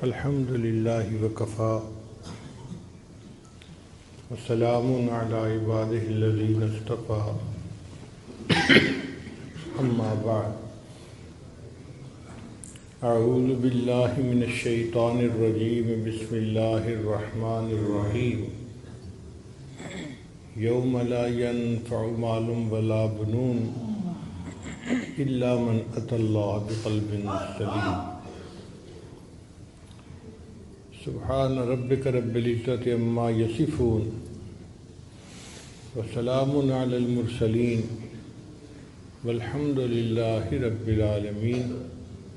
الحمد للہ وکفا وسلام علی عبادہ الذین اصطفى اما بعد اعوذ باللہ من الشیطان الرجیم بسم اللہ الرحمن الرحیم یوم لا ینفع مال ولا بنون الا من اتی اللہ بقلب سلیم سبحان ربک رب العزۃ عما یصفون وسلام علی المرسلین والحمد للہ رب العالمین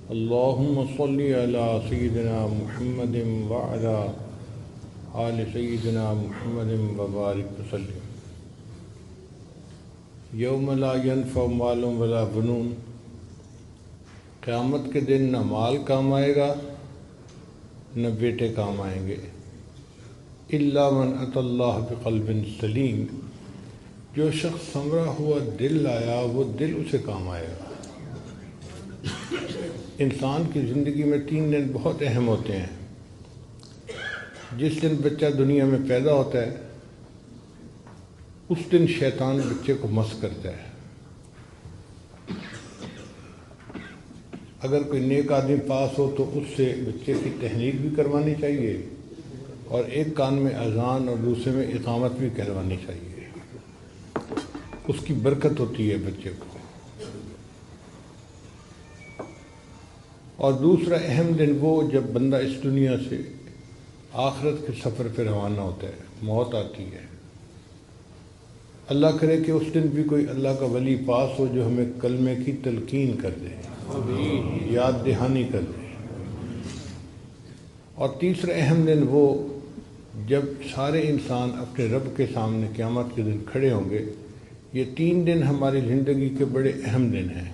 اللہم صل علی سیدنا محمد وعلی آل سیدنا محمد وبارک وسلم۔ یوم لا ینفع مال ولا بنون، قیامت کے دن نہ مال کام آئے گا نہ بیٹے کام آئیں گے، الا من اتی اللہ بقلب سلیم، جو شخص سنورا ہوا دل لایا وہ دل اسے کام آئے گا۔ انسان کی زندگی میں 3 دن بہت اہم ہوتے ہیں۔ جس دن بچہ دنیا میں پیدا ہوتا ہے اس دن شیطان بچے کو مس کرتا ہے۔ اگر کوئی نیک آدمی پاس ہو تو اس سے بچے کی تحنیک بھی کروانی چاہیے اور ایک کان میں اذان اور دوسرے میں اقامت بھی کروانی چاہیے، اس کی برکت ہوتی ہے بچے کو۔ اور دوسرا اہم دن وہ جب بندہ اس دنیا سے آخرت کے سفر پہ روانہ ہوتا ہے، موت آتی ہے۔ اللہ کرے کہ اس دن بھی کوئی اللہ کا ولی پاس ہو جو ہمیں کلمے کی تلقین کر دے، یاد دہانی کر دے۔ اور تیسرا اہم دن وہ جب سارے انسان اپنے رب کے سامنے قیامت کے دن کھڑے ہوں گے۔ یہ 3 دن ہماری زندگی کے بڑے اہم دن ہیں۔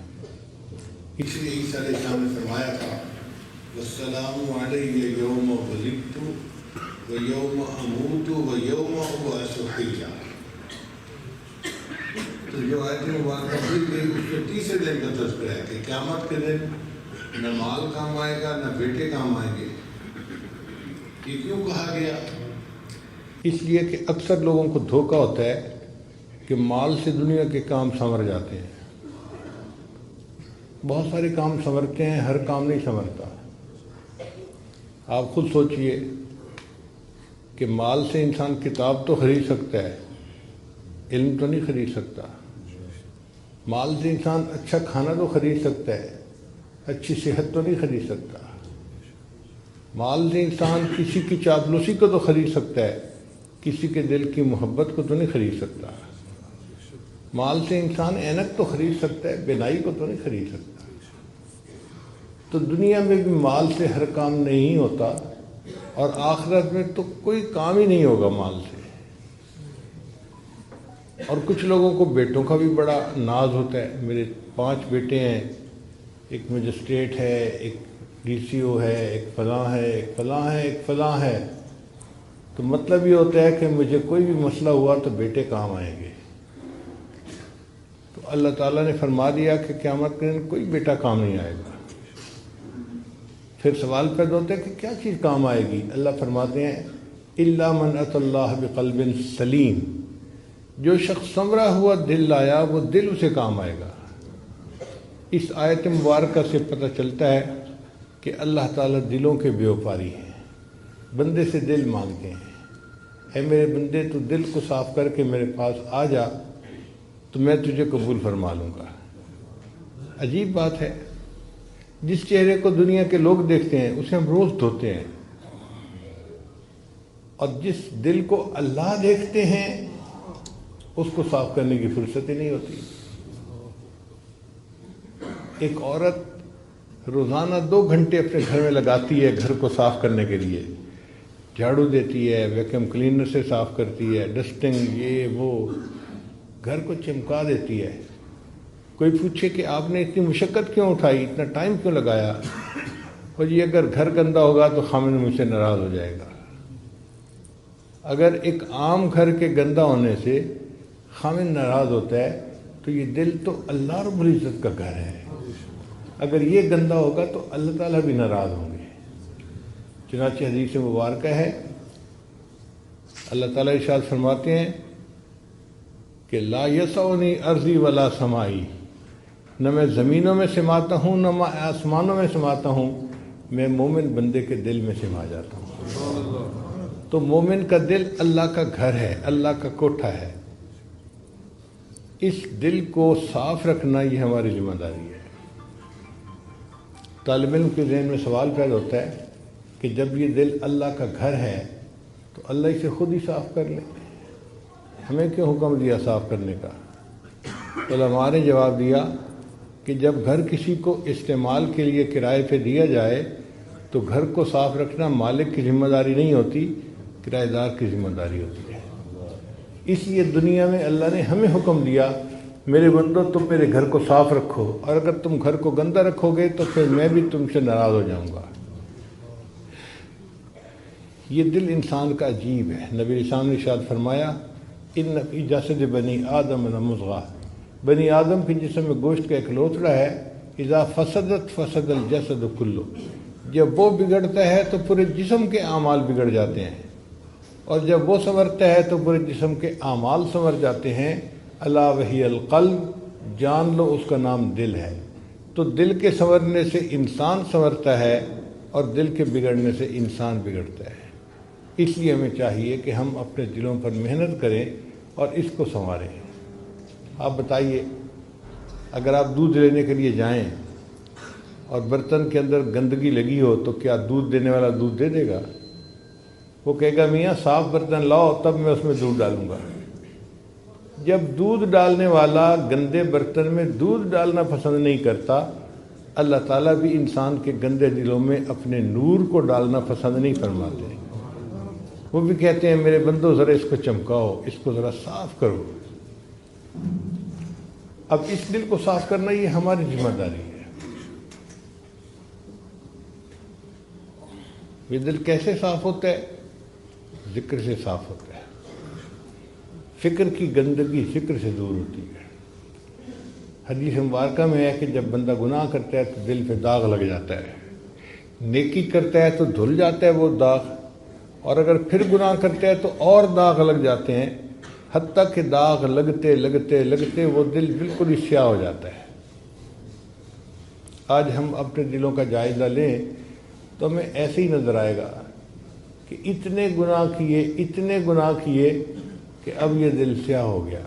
اس لیے عیسیٰ علیہ السلام نے فرمایا تھا والسلام علیہ یوم ولدت ویوم اموت ویوم ابعث حیا۔ تو جو آیت مبارکہ پڑھی گئی اس میں تیسرے دن کا تذکرہ ہے کہ قیامت کے دن نہ مال کام آئے گا نہ بیٹے کام آئیں گے۔ یہ کیوں کہا گیا؟ اس لیے کہ اکثر لوگوں کو دھوکہ ہوتا ہے کہ مال سے دنیا کے کام سنور جاتے ہیں۔ بہت سارے کام سنورتے ہیں، ہر کام نہیں سنورتا۔ آپ خود سوچئے کہ مال سے انسان کتاب تو خرید سکتا ہے، علم تو نہیں خرید سکتا۔ مال سے انسان اچھا کھانا تو خرید سکتا ہے، اچھی صحت تو نہیں خرید سکتا۔ مال سے انسان کسی کی چاپلوسی کو تو خرید سکتا ہے، کسی کے دل کی محبت کو تو نہیں خرید سکتا۔ مال سے انسان اینک تو خرید سکتا ہے، بینائی کو تو نہیں خرید سکتا۔ تو دنیا میں بھی مال سے ہر کام نہیں ہوتا، اور آخرت میں تو کوئی کام ہی نہیں ہوگا مال سے۔ اور کچھ لوگوں کو بیٹوں کا بھی بڑا ناز ہوتا ہے، میرے 5 بیٹے ہیں، ایک مجسٹریٹ ہے، ایک DCO ہے، ایک فلاں ہے، ایک فلاں ہے، ایک فلاں ہے۔ تو مطلب یہ ہوتا ہے کہ مجھے کوئی بھی مسئلہ ہوا تو بیٹے کام آئیں گے۔ تو اللہ تعالیٰ نے فرما دیا کہ قیامت کے دن کوئی بیٹا کام نہیں آئے گا۔ پھر سوال پیدا ہوتا ہے کہ کیا چیز کام آئے گی؟ اللہ فرماتے ہیں الا من اتی اللہ بقلب سلیم، جو شخص سنورا ہوا دل لایا وہ دل اسے کام آئے گا۔ اس آیت مبارکہ سے پتہ چلتا ہے کہ اللہ تعالیٰ دلوں کے بیوپاری ہیں، بندے سے دل مانگتے ہیں۔ اے میرے بندے تو دل کو صاف کر کے میرے پاس آ جا تو میں تجھے قبول فرما لوں گا۔ عجیب بات ہے، جس چہرے کو دنیا کے لوگ دیکھتے ہیں اسے ہم روز دھوتے ہیں، اور جس دل کو اللہ دیکھتے ہیں اس کو صاف کرنے کی فرصت ہی نہیں ہوتی۔ ایک عورت روزانہ 2 گھنٹے اپنے گھر میں لگاتی ہے گھر کو صاف کرنے کے لیے، جھاڑو دیتی ہے، ویکیوم کلینر سے صاف کرتی ہے، ڈسٹنگ یہ وہ، گھر کو چمکا دیتی ہے۔ کوئی پوچھے کہ آپ نے اتنی مشقت کیوں اٹھائی، اتنا ٹائم کیوں لگایا؟ اور یہ اگر گھر گندا ہوگا تو خامن مجھ سے ناراض ہو جائے گا۔ اگر ایک عام گھر کے گندا ہونے سے خامن ناراض ہوتا ہے تو یہ دل تو اللہ رب العزت کا گھر ہے، اگر یہ گندا ہوگا تو اللہ تعالیٰ بھی ناراض ہوں گے۔ چنانچہ حدیث مبارکہ ہے، اللہ تعالیٰ ارشاد فرماتے ہیں کہ لا یسعنی ارضی ولا سمائی، نہ میں زمینوں میں سماتا ہوں نہ میں آسمانوں میں سماتا ہوں، میں مومن بندے کے دل میں سما جاتا ہوں۔ تو مومن کا دل اللہ کا گھر ہے، اللہ کا کوٹھا ہے۔ اس دل کو صاف رکھنا یہ ہماری ذمہ داری ہے۔ طالب علم کے ذہن میں سوال پیدا ہوتا ہے کہ جب یہ دل اللہ کا گھر ہے تو اللہ اسے خود ہی صاف کر لے، ہمیں کیوں حکم دیا صاف کرنے کا؟ علماء نے جواب دیا کہ جب گھر کسی کو استعمال کے لیے کرائے پہ دیا جائے تو گھر کو صاف رکھنا مالک کی ذمہ داری نہیں ہوتی، کرایہ دار کی ذمہ داری ہوتی ہے۔ اس لیے دنیا میں اللہ نے ہمیں حکم دیا، میرے بندو تم میرے گھر کو صاف رکھو، اور اگر تم گھر کو گندہ رکھو گے تو پھر میں بھی تم سے ناراض ہو جاؤں گا۔ یہ دل انسان کا عجیب ہے۔ نبی اسلام نے ارشاد فرمایا ان فی جسد بنی آدم لمضغہ، بنی آدم کے جسم میں گوشت کا ایک لوتھڑا ہے، اذا فسدت فسد الجسد کلو، جب وہ بگڑتا ہے تو پورے جسم کے اعمال بگڑ جاتے ہیں، اور جب وہ سنورتا ہے تو پورے جسم کے اعمال سنور جاتے ہیں۔ الا وہی القلب، جان لو اس کا نام دل ہے۔ تو دل کے سنورنے سے انسان سنورتا ہے اور دل کے بگڑنے سے انسان بگڑتا ہے۔ اس لیے ہمیں چاہیے کہ ہم اپنے دلوں پر محنت کریں اور اس کو سنواریں۔ آپ بتائیے، اگر آپ دودھ لینے کے لیے جائیں اور برتن کے اندر گندگی لگی ہو تو کیا دودھ دینے والا دودھ دے دے گا؟ وہ کہے گا میاں صاف برتن لاؤ تب میں اس میں دودھ ڈالوں گا۔ جب دودھ ڈالنے والا گندے برتن میں دودھ ڈالنا پسند نہیں کرتا، اللہ تعالیٰ بھی انسان کے گندے دلوں میں اپنے نور کو ڈالنا پسند نہیں فرماتے۔ وہ بھی کہتے ہیں میرے بندو ذرا اس کو چمکاؤ، اس کو ذرا صاف کرو۔ اب اس دل کو صاف کرنا یہ ہماری ذمہ داری ہے۔ یہ دل کیسے صاف ہوتا ہے؟ ذکر سے صاف ہوتا ہے۔ فکر کی گندگی فکر سے دور ہوتی ہے۔ حدیث مبارکہ میں ہے کہ جب بندہ گناہ کرتا ہے تو دل پہ داغ لگ جاتا ہے، نیکی کرتا ہے تو دھل جاتا ہے وہ داغ، اور اگر پھر گناہ کرتا ہے تو اور داغ لگ جاتے ہیں، حتیٰ کہ داغ لگتے لگتے لگتے وہ دل بالکل ہی سیاہ ہو جاتا ہے۔ آج ہم اپنے دلوں کا جائزہ لیں تو ہمیں ایسے ہی نظر آئے گا کہ اتنے گناہ کیے کہ اب یہ دل سیاہ ہو گیا۔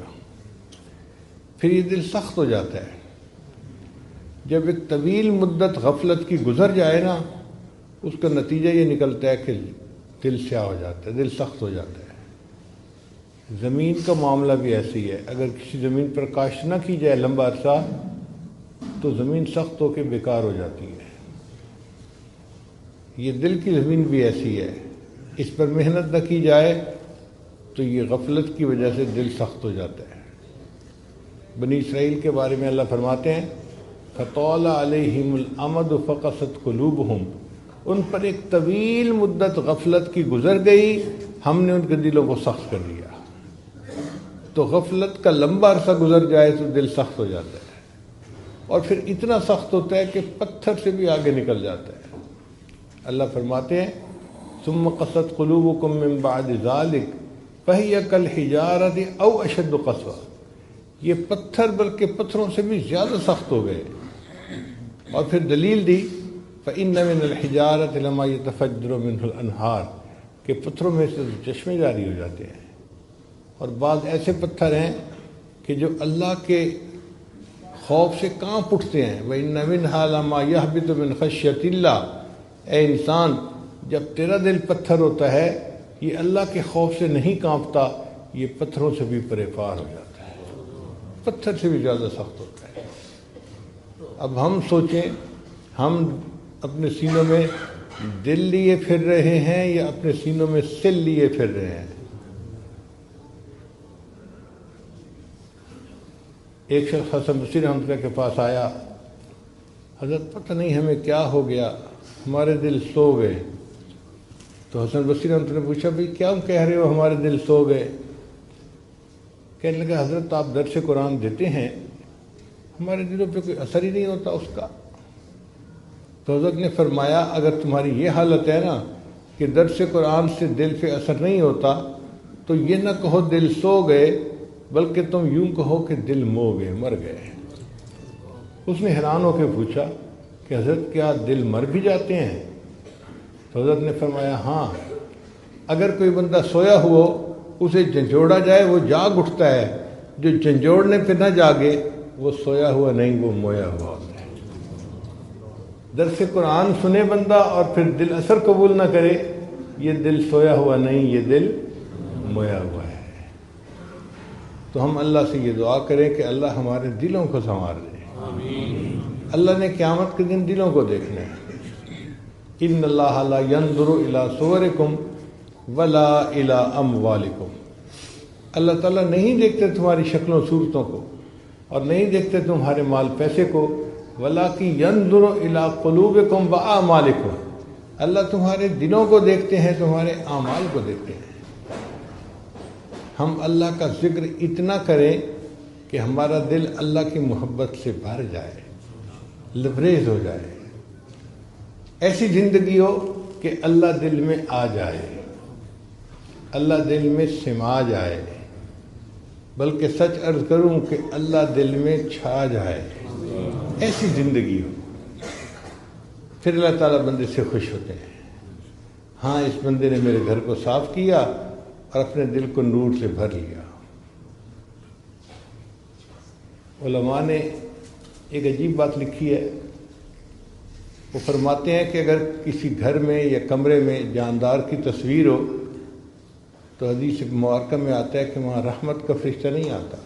پھر یہ دل سخت ہو جاتا ہے۔ جب ایک طویل مدت غفلت کی گزر جائے نا، اس کا نتیجہ یہ نکلتا ہے کہ دل سیاہ ہو جاتا ہے، دل سخت ہو جاتا ہے۔ زمین کا معاملہ بھی ایسی ہے، اگر کسی زمین پر کاشت نہ کی جائے لمبا عرصہ تو زمین سخت ہو کے بیکار ہو جاتی ہے۔ یہ دل کی زمین بھی ایسی ہے، اس پر محنت نہ کی جائے تو یہ غفلت کی وجہ سے دل سخت ہو جاتا ہے۔ بنی اسرائیل کے بارے میں اللہ فرماتے ہیں فَطَالَ عَلَيْهِمُ الْأَمَدُ فَقَسَتْ قُلُوبُهُمْ، ان پر ایک طویل مدت غفلت کی گزر گئی، ہم نے ان کے دلوں کو سخت کر دیا۔ تو غفلت کا لمبا عرصہ گزر جائے تو دل سخت ہو جاتا ہے، اور پھر اتنا سخت ہوتا ہے کہ پتھر سے بھی آگے نکل جاتا ہے۔ اللہ فرماتے ہیں ثُمَّ قَسَتْ قُلُوبُكُم مِّن بَعْدِ ذَلِكَ فَهِيَ كَالْحِجَارَةِ أَوْ أَشَدُّ قَسْوَةً، یہ پتھر بلکہ پتھروں سے بھی زیادہ سخت ہو گئے۔ اور پھر دلیل دی فَإِنَّ مِنَ الْحِجَارَةِ لَمَا يَتَفَجَّرُ مِنْهُ الْأَنْهَارُ، کہ پتھروں میں سے چشمے جاری ہو جاتے ہیں، اور بعض ایسے پتھر ہیں کہ جو اللہ کے خوف سے کانپ اٹھتے ہیں۔ وَإِنَّ مِنْهَا لَمَا يَهْبِطُ مِنْ خَشْيَةِ اللَّهِ، اے انسان جب تیرا دل پتھر ہوتا ہے یہ اللہ کے خوف سے نہیں کانپتا، یہ پتھروں سے بھی پرے پار ہو جاتا ہے، پتھر سے بھی زیادہ سخت ہوتا ہے۔ اب ہم سوچیں، ہم اپنے سینوں میں دل لیے پھر رہے ہیں یا اپنے سینوں میں سل لیے پھر رہے ہیں؟ ایک شخص حسن بصری رحمۃ اللہ کے پاس آیا، حضرت پتہ نہیں ہمیں کیا ہو گیا، ہمارے دل سو گئے۔ تو حسن بصری رحمۃ اللہ نے پوچھا بھئی کیا کہہ رہے ہو ہمارے دل سو گئے؟ کہنے لگا حضرت آپ درس قرآن دیتے ہیں، ہمارے دلوں پہ کوئی اثر ہی نہیں ہوتا اس کا۔ تو حضرت نے فرمایا اگر تمہاری یہ حالت ہے نا کہ درس قرآن سے دل پہ اثر نہیں ہوتا تو یہ نہ کہو دل سو گئے، بلکہ تم یوں کہو کہ دل مو گئے، مر گئے۔ اس نے حیران ہو کے پوچھا کہ حضرت کیا دل مر بھی جاتے ہیں؟ تو حضرت نے فرمایا ہاں، اگر کوئی بندہ سویا ہوا اسے جھنجھوڑا جائے وہ جاگ اٹھتا ہے، جو جھنجھوڑنے پہ نہ جاگے وہ سویا ہوا نہیں، وہ مویا ہوا ہوتا ہے۔ درس قرآن سنے بندہ اور پھر دل اثر قبول نہ کرے، یہ دل سویا ہوا نہیں، یہ دل مویا ہوا ہے۔ تو ہم اللہ سے یہ دعا کریں کہ اللہ ہمارے دلوں کو سنوار دے۔ اللہ نے قیامت کے دن دلوں کو دیکھنا ہے۔ ان اللہ لا ينظر الى صورکم ولا الى اموالکم، اللہ تعالیٰ نہیں دیکھتے تمہاری شکلوں صورتوں کو اور نہیں دیکھتے تمہارے مال پیسے کو، وَلَٰكِن يَنظُرُ إِلَىٰ قُلُوبِكُمْ وَأَعْمَالِكُمْ، اللہ تمہارے دلوں کو دیکھتے ہیں، تمہارے اعمال کو دیکھتے ہیں۔ ہم اللہ کا ذکر اتنا کریں کہ ہمارا دل اللہ کی محبت سے بھر جائے، لبریز ہو جائے، ایسی زندگی ہو کہ اللہ دل میں آ جائے، اللہ دل میں سما جائے، بلکہ سچ عرض کروں کہ اللہ دل میں چھا جائے، ایسی زندگی ہو، پھر اللہ تعالیٰ بندے سے خوش ہوتے ہیں۔ ہاں اس بندے نے میرے گھر کو صاف کیا اور اپنے دل کو نور سے بھر لیا۔ علماء نے ایک عجیب بات لکھی ہے، وہ فرماتے ہیں کہ اگر کسی گھر میں یا کمرے میں جاندار کی تصویر ہو تو حدیث مبارکہ میں آتا ہے کہ وہاں رحمت کا فرشتہ نہیں آتا۔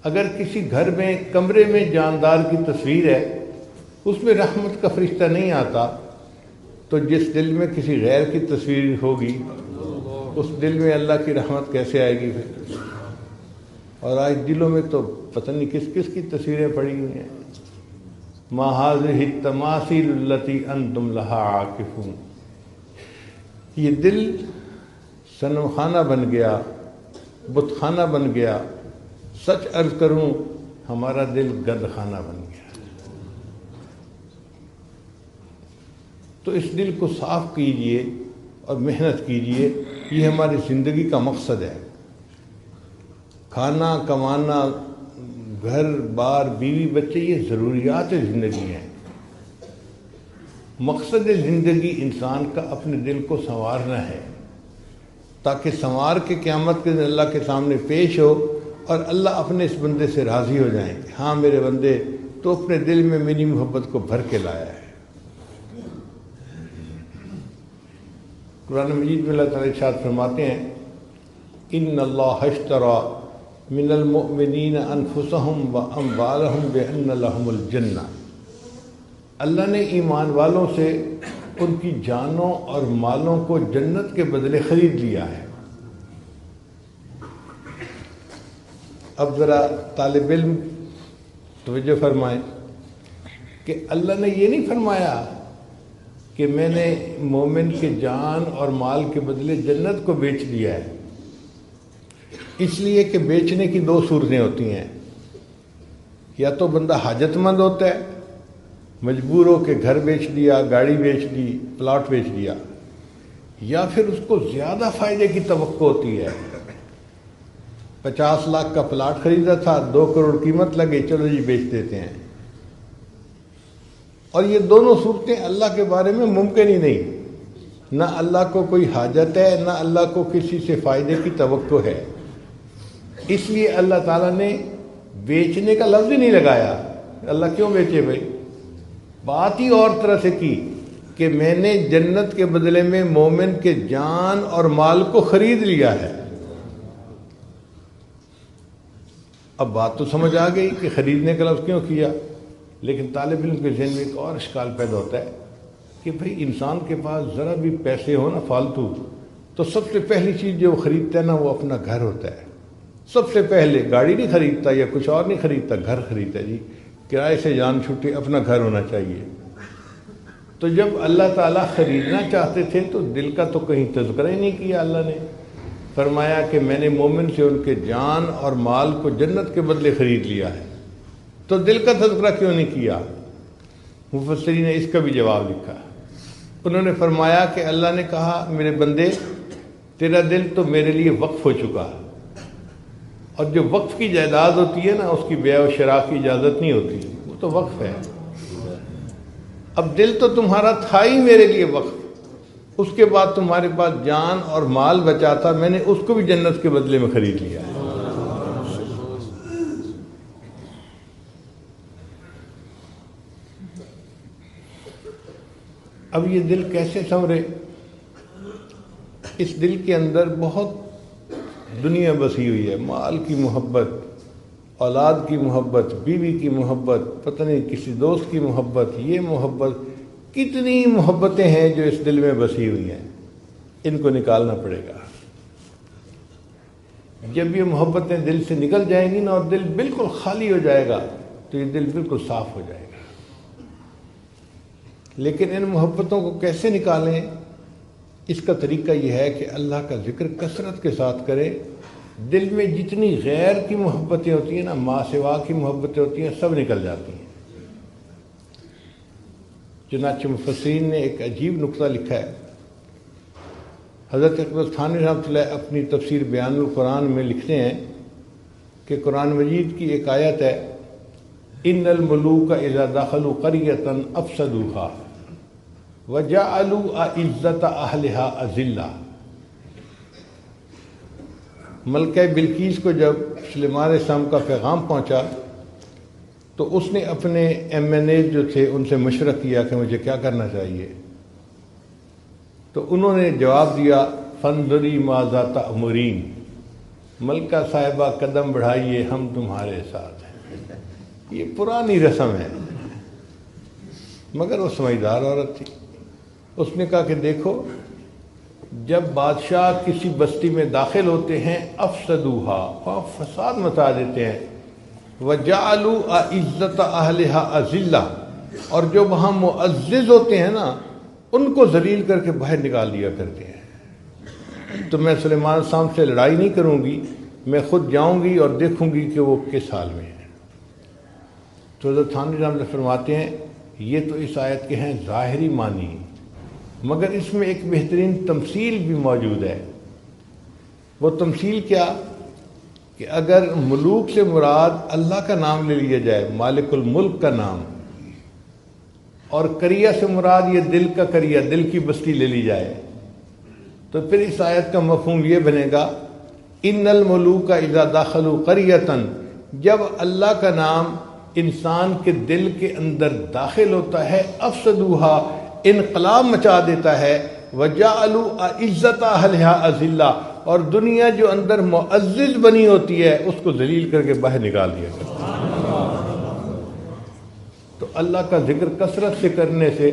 اگر کسی گھر میں کمرے میں جاندار کی تصویر ہے اس میں رحمت کا فرشتہ نہیں آتا تو جس دل میں کسی غیر کی تصویر ہوگی اس دل میں اللہ کی رحمت کیسے آئے گی پھر؟ اور آج دلوں میں تو پتہ نہیں کس کس کی تصویریں پڑی ہوئی ہیں۔ ما هذه التماثيل التي انتم لها عاكفون، یہ دل صنم خانہ بن گیا، بت خانہ بن گیا، سچ عرض کروں ہمارا دل گند خانہ بن گیا۔ تو اس دل کو صاف کیجئے اور محنت کیجئے، یہ ہماری زندگی کا مقصد ہے۔ کھانا کمانا، گھر بار بیوی بچے، یہ ضروریات زندگی ہیں۔ مقصد زندگی انسان کا اپنے دل کو سنوارنا ہے تاکہ سنوار کے قیامت کے دن اللہ کے سامنے پیش ہو اور اللہ اپنے اس بندے سے راضی ہو جائیں کہ ہاں میرے بندے تو اپنے دل میں میری محبت کو بھر کے لایا ہے۔ قرآن مجید میں اللہ تعالیٰ ارشاد فرماتے ہیں ان اللہ اشتری من المؤمنین انفسهم واموالهم بان لهم الجنہ، اللہ نے ایمان والوں سے ان کی جانوں اور مالوں کو جنت کے بدلے خرید لیا ہے۔ اب ذرا طالب علم توجہ فرمائیں کہ اللہ نے یہ نہیں فرمایا کہ میں نے مومن کے جان اور مال کے بدلے جنت کو بیچ دیا ہے، اس لیے کہ بیچنے کی دو صورتیں ہوتی ہیں، یا تو بندہ حاجت مند ہوتا ہے، مجبور ہو کے گھر بیچ دیا، گاڑی بیچ دی، پلاٹ بیچ دیا، یا پھر اس کو زیادہ فائدے کی توقع ہوتی ہے۔ 50 لاکھ کا پلاٹ خریدا تھا، 2 کروڑ قیمت لگے، چلو جی بیچ دیتے ہیں۔ اور یہ دونوں صورتیں اللہ کے بارے میں ممکن ہی نہیں، نہ اللہ کو کوئی حاجت ہے، نہ اللہ کو کسی سے فائدے کی توقع ہے، اس لیے اللہ تعالیٰ نے بیچنے کا لفظ ہی نہیں لگایا۔ اللہ کیوں بیچے بھائی؟ بات ہی اور طرح سے کی کہ میں نے جنت کے بدلے میں مومن کے جان اور مال کو خرید لیا ہے۔ اب بات تو سمجھ آ گئی کہ خریدنے کا لفظ کیوں کیا، لیکن طالب علم کے ذہن میں ایک اور اشکال پیدا ہوتا ہے کہ بھئی انسان کے پاس ذرا بھی پیسے ہو نا فالتو تو سب سے پہلی چیز جو وہ خریدتا ہے نا وہ اپنا گھر ہوتا ہے۔ سب سے پہلے گاڑی نہیں خریدتا یا کچھ اور نہیں خریدتا، گھر خریدتا ہے۔ جی کرائے سے جان چھوٹے، اپنا گھر ہونا چاہیے۔ تو جب اللہ تعالیٰ خریدنا چاہتے تھے تو دل کا تو کہیں تذکرہ ہی نہیں کیا۔ اللہ نے فرمایا کہ میں نے مومن سے ان کے جان اور مال کو جنت کے بدلے خرید لیا ہے، تو دل کا تذکرہ کیوں نہیں کیا؟ مفسرین نے اس کا بھی جواب لکھا انہوں نے فرمایا کہ اللہ نے کہا میرے بندے تیرا دل تو میرے لیے وقف ہو چکا، اور جو وقف کی جائیداد ہوتی ہے نا اس کی بیع و شراء کی اجازت نہیں ہوتی، وہ تو وقف ہے۔ اب دل تو تمہارا تھا ہی میرے لیے وقف، اس کے بعد تمہارے پاس جان اور مال بچا تھا، میں نے اس کو بھی جنت کے بدلے میں خرید لیا ہے۔ اب یہ دل کیسے سنورے؟ اس دل کے اندر بہت دنیا بسی ہوئی ہے، مال کی محبت، اولاد کی محبت، بیوی کی محبت، پتہ نہیں کسی دوست کی محبت، یہ محبت، کتنی محبتیں ہیں جو اس دل میں بسی ہوئی ہیں، ان کو نکالنا پڑے گا۔ جب یہ محبتیں دل سے نکل جائیں گی نا اور دل بالکل خالی ہو جائے گا تو یہ دل بالکل صاف ہو جائے گا۔ لیکن ان محبتوں کو کیسے نکالیں؟ اس کا طریقہ یہ ہے کہ اللہ کا ذکر کثرت کے ساتھ کرے۔ دل میں جتنی غیر کی محبتیں ہوتی ہیں نا، ماں سوا کی محبتیں ہوتی ہیں، سب نکل جاتی ہیں۔ چنانچہ مفسرین نے ایک عجیب نقطہ لکھا ہے۔ حضرت اقبال تھانوی رحمۃ اللہ اپنی تفسیر بیان القرآن میں لکھتے ہیں کہ قرآن مجید کی ایک آیت ہے، ان الملوک اذا دخلوا قریۃ افسدوها وجعلوا اعزۃ اہلها اذلہ۔ ملکہ بلقیس کو جب سلیمان السلام کا پیغام پہنچا تو اس نے اپنے ایم این اے جو تھے ان سے مشورہ کیا کہ مجھے کیا کرنا چاہیے، تو انہوں نے جواب دیا فانظری ماذا تأمرین، ملکہ صاحبہ قدم بڑھائیے ہم تمہارے ساتھ ہیں۔ یہ پرانی رسم ہے، مگر وہ سمجھدار عورت تھی۔ اس نے کہا کہ دیکھو، جب بادشاہ کسی بستی میں داخل ہوتے ہیں افسدوہا، وہاں فساد مچا دیتے ہیں، وجعلوا اعزۃ اہلہا اذلہ، اور جو وہاں معزز ہوتے ہیں نا ان کو ذلیل کر کے باہر نکال دیا کرتے ہیں۔ تو میں سلیمان السلام سے لڑائی نہیں کروں گی، میں خود جاؤں گی اور دیکھوں گی کہ وہ کس حال میں ہے۔ تو حضرت تھانوی رحمۃ اللہ فرماتے ہیں یہ تو اس آیت کے ہیں ظاہری معنی، مگر اس میں ایک بہترین تمثیل بھی موجود ہے۔ وہ تمثیل کیا کہ اگر ملوک سے مراد اللہ کا نام لے لیا جائے، مالک الملک کا نام، اور قریہ سے مراد یہ دل کا قریہ، دل کی بستی لے لی جائے، تو پھر اس آیت کا مفہوم یہ بنے گا ان الملوک اذا دخلوا قریۃ، جب اللہ کا نام انسان کے دل کے اندر داخل ہوتا ہے افسدوہا، انقلاب مچا دیتا ہے، وجعلوا اعزۃ اہلہا اذلہ، اور دنیا جو اندر معزز بنی ہوتی ہے اس کو ذلیل کر کے باہر نکال دیا کرتا ہے۔ تو اللہ کا ذکر کثرت سے کرنے سے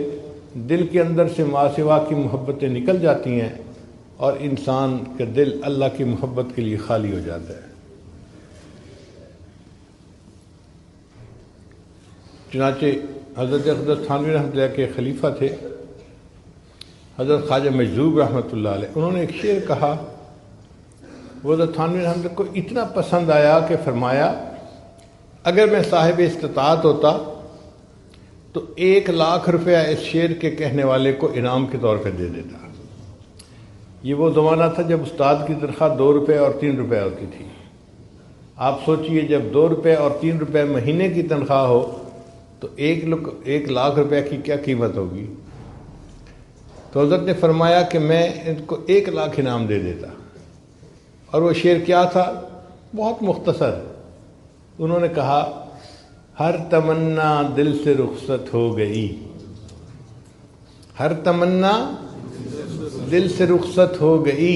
دل کے اندر سے ما سوا کی محبتیں نکل جاتی ہیں اور انسان کا دل اللہ کی محبت کے لیے خالی ہو جاتا ہے۔ چنانچہ حضرت اقدس تھانوی رحمۃ اللہ کے خلیفہ تھے حضرت خواجہ مجذوب رحمۃ اللہ علیہ، انہوں نے ایک شعر کہا، وہ حضرت تھانوی رحمۃ اللہ کو اتنا پسند آیا کہ فرمایا اگر میں صاحب استطاعت ہوتا تو 1,00,000 روپیہ اس شعر کے کہنے والے کو انعام کے طور پہ دے دیتا۔ یہ وہ زمانہ تھا جب استاد کی تنخواہ 2 روپے اور 3 روپے ہوتی تھی۔ آپ سوچئے جب 2 روپے اور 3 روپے مہینے کی تنخواہ ہو تو 1,00,000 روپے کی کیا قیمت ہوگی۔ تو حضرت نے فرمایا کہ میں ان کو 1,00,000 انعام دے دیتا۔ اور وہ شعر کیا تھا؟ بہت مختصر، انہوں نے کہا ہر تمنا دل سے رخصت ہو گئی، ہر تمنا دل سے رخصت ہو گئی،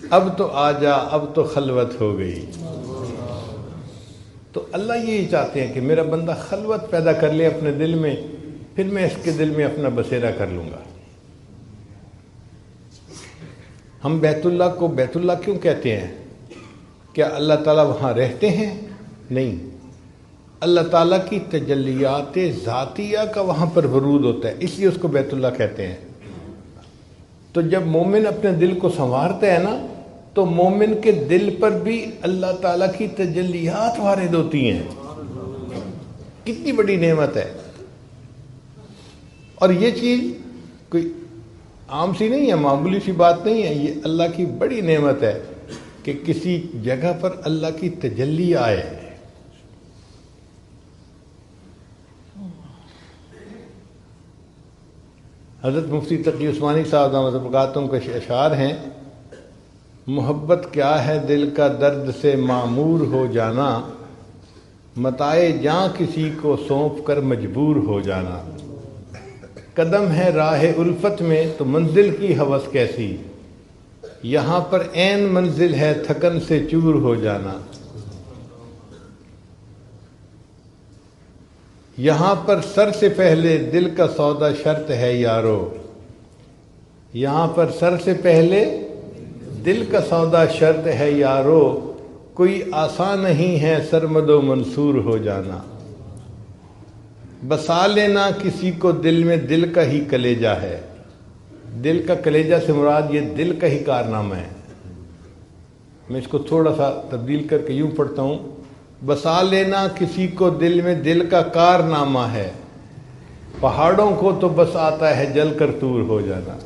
اب تو آجا اب تو خلوت ہو گئی۔ تو اللہ یہی چاہتے ہیں کہ میرا بندہ خلوت پیدا کر لے اپنے دل میں، پھر میں اس کے دل میں اپنا بسیرا کر لوں گا۔ ہم بیت اللہ کو بیت اللہ کیوں کہتے ہیں؟ کیا اللہ تعالیٰ وہاں رہتے ہیں؟ نہیں، اللہ تعالیٰ کی تجلیات ذاتیہ کا وہاں پر ورود ہوتا ہے، اس لیے اس کو بیت اللہ کہتے ہیں۔ تو جب مومن اپنے دل کو سنوارتا ہے نا تو مومن کے دل پر بھی اللہ تعالیٰ کی تجلیات وارد ہوتی ہیں۔ کتنی بڑی نعمت ہے۔ اور یہ چیز کوئی عام سی نہیں ہے، معمولی سی بات نہیں ہے، یہ اللہ کی بڑی نعمت ہے کہ کسی جگہ پر اللہ کی تجلی آئے۔ حضرت مفتی تقی عثمانی صاحب دامت برکاتہم کے اشعار ہیں، محبت کیا ہے دل کا درد سے معمور ہو جانا، متائے جاں کسی کو سونپ کر مجبور ہو جانا، قدم ہے راہ الفت میں تو منزل کی ہوس کیسی، یہاں پر عین منزل ہے تھکن سے چور ہو جانا، یہاں پر سر سے پہلے دل کا سودا شرط ہے یارو، یہاں پر سر سے پہلے دل کا سودا شرط ہے یارو، کوئی آسان نہیں ہے سرمد و منصور ہو جانا، بسا لینا کسی کو دل میں دل کا ہی کلیجہ ہے، دل کا کلیجہ سے مراد یہ دل کا ہی کارنامہ ہے۔ میں اس کو تھوڑا سا تبدیل کر کے یوں پڑھتا ہوں، بسا لینا کسی کو دل میں دل کا کارنامہ ہے، پہاڑوں کو تو بس آتا ہے جل کر طور ہو جانا۔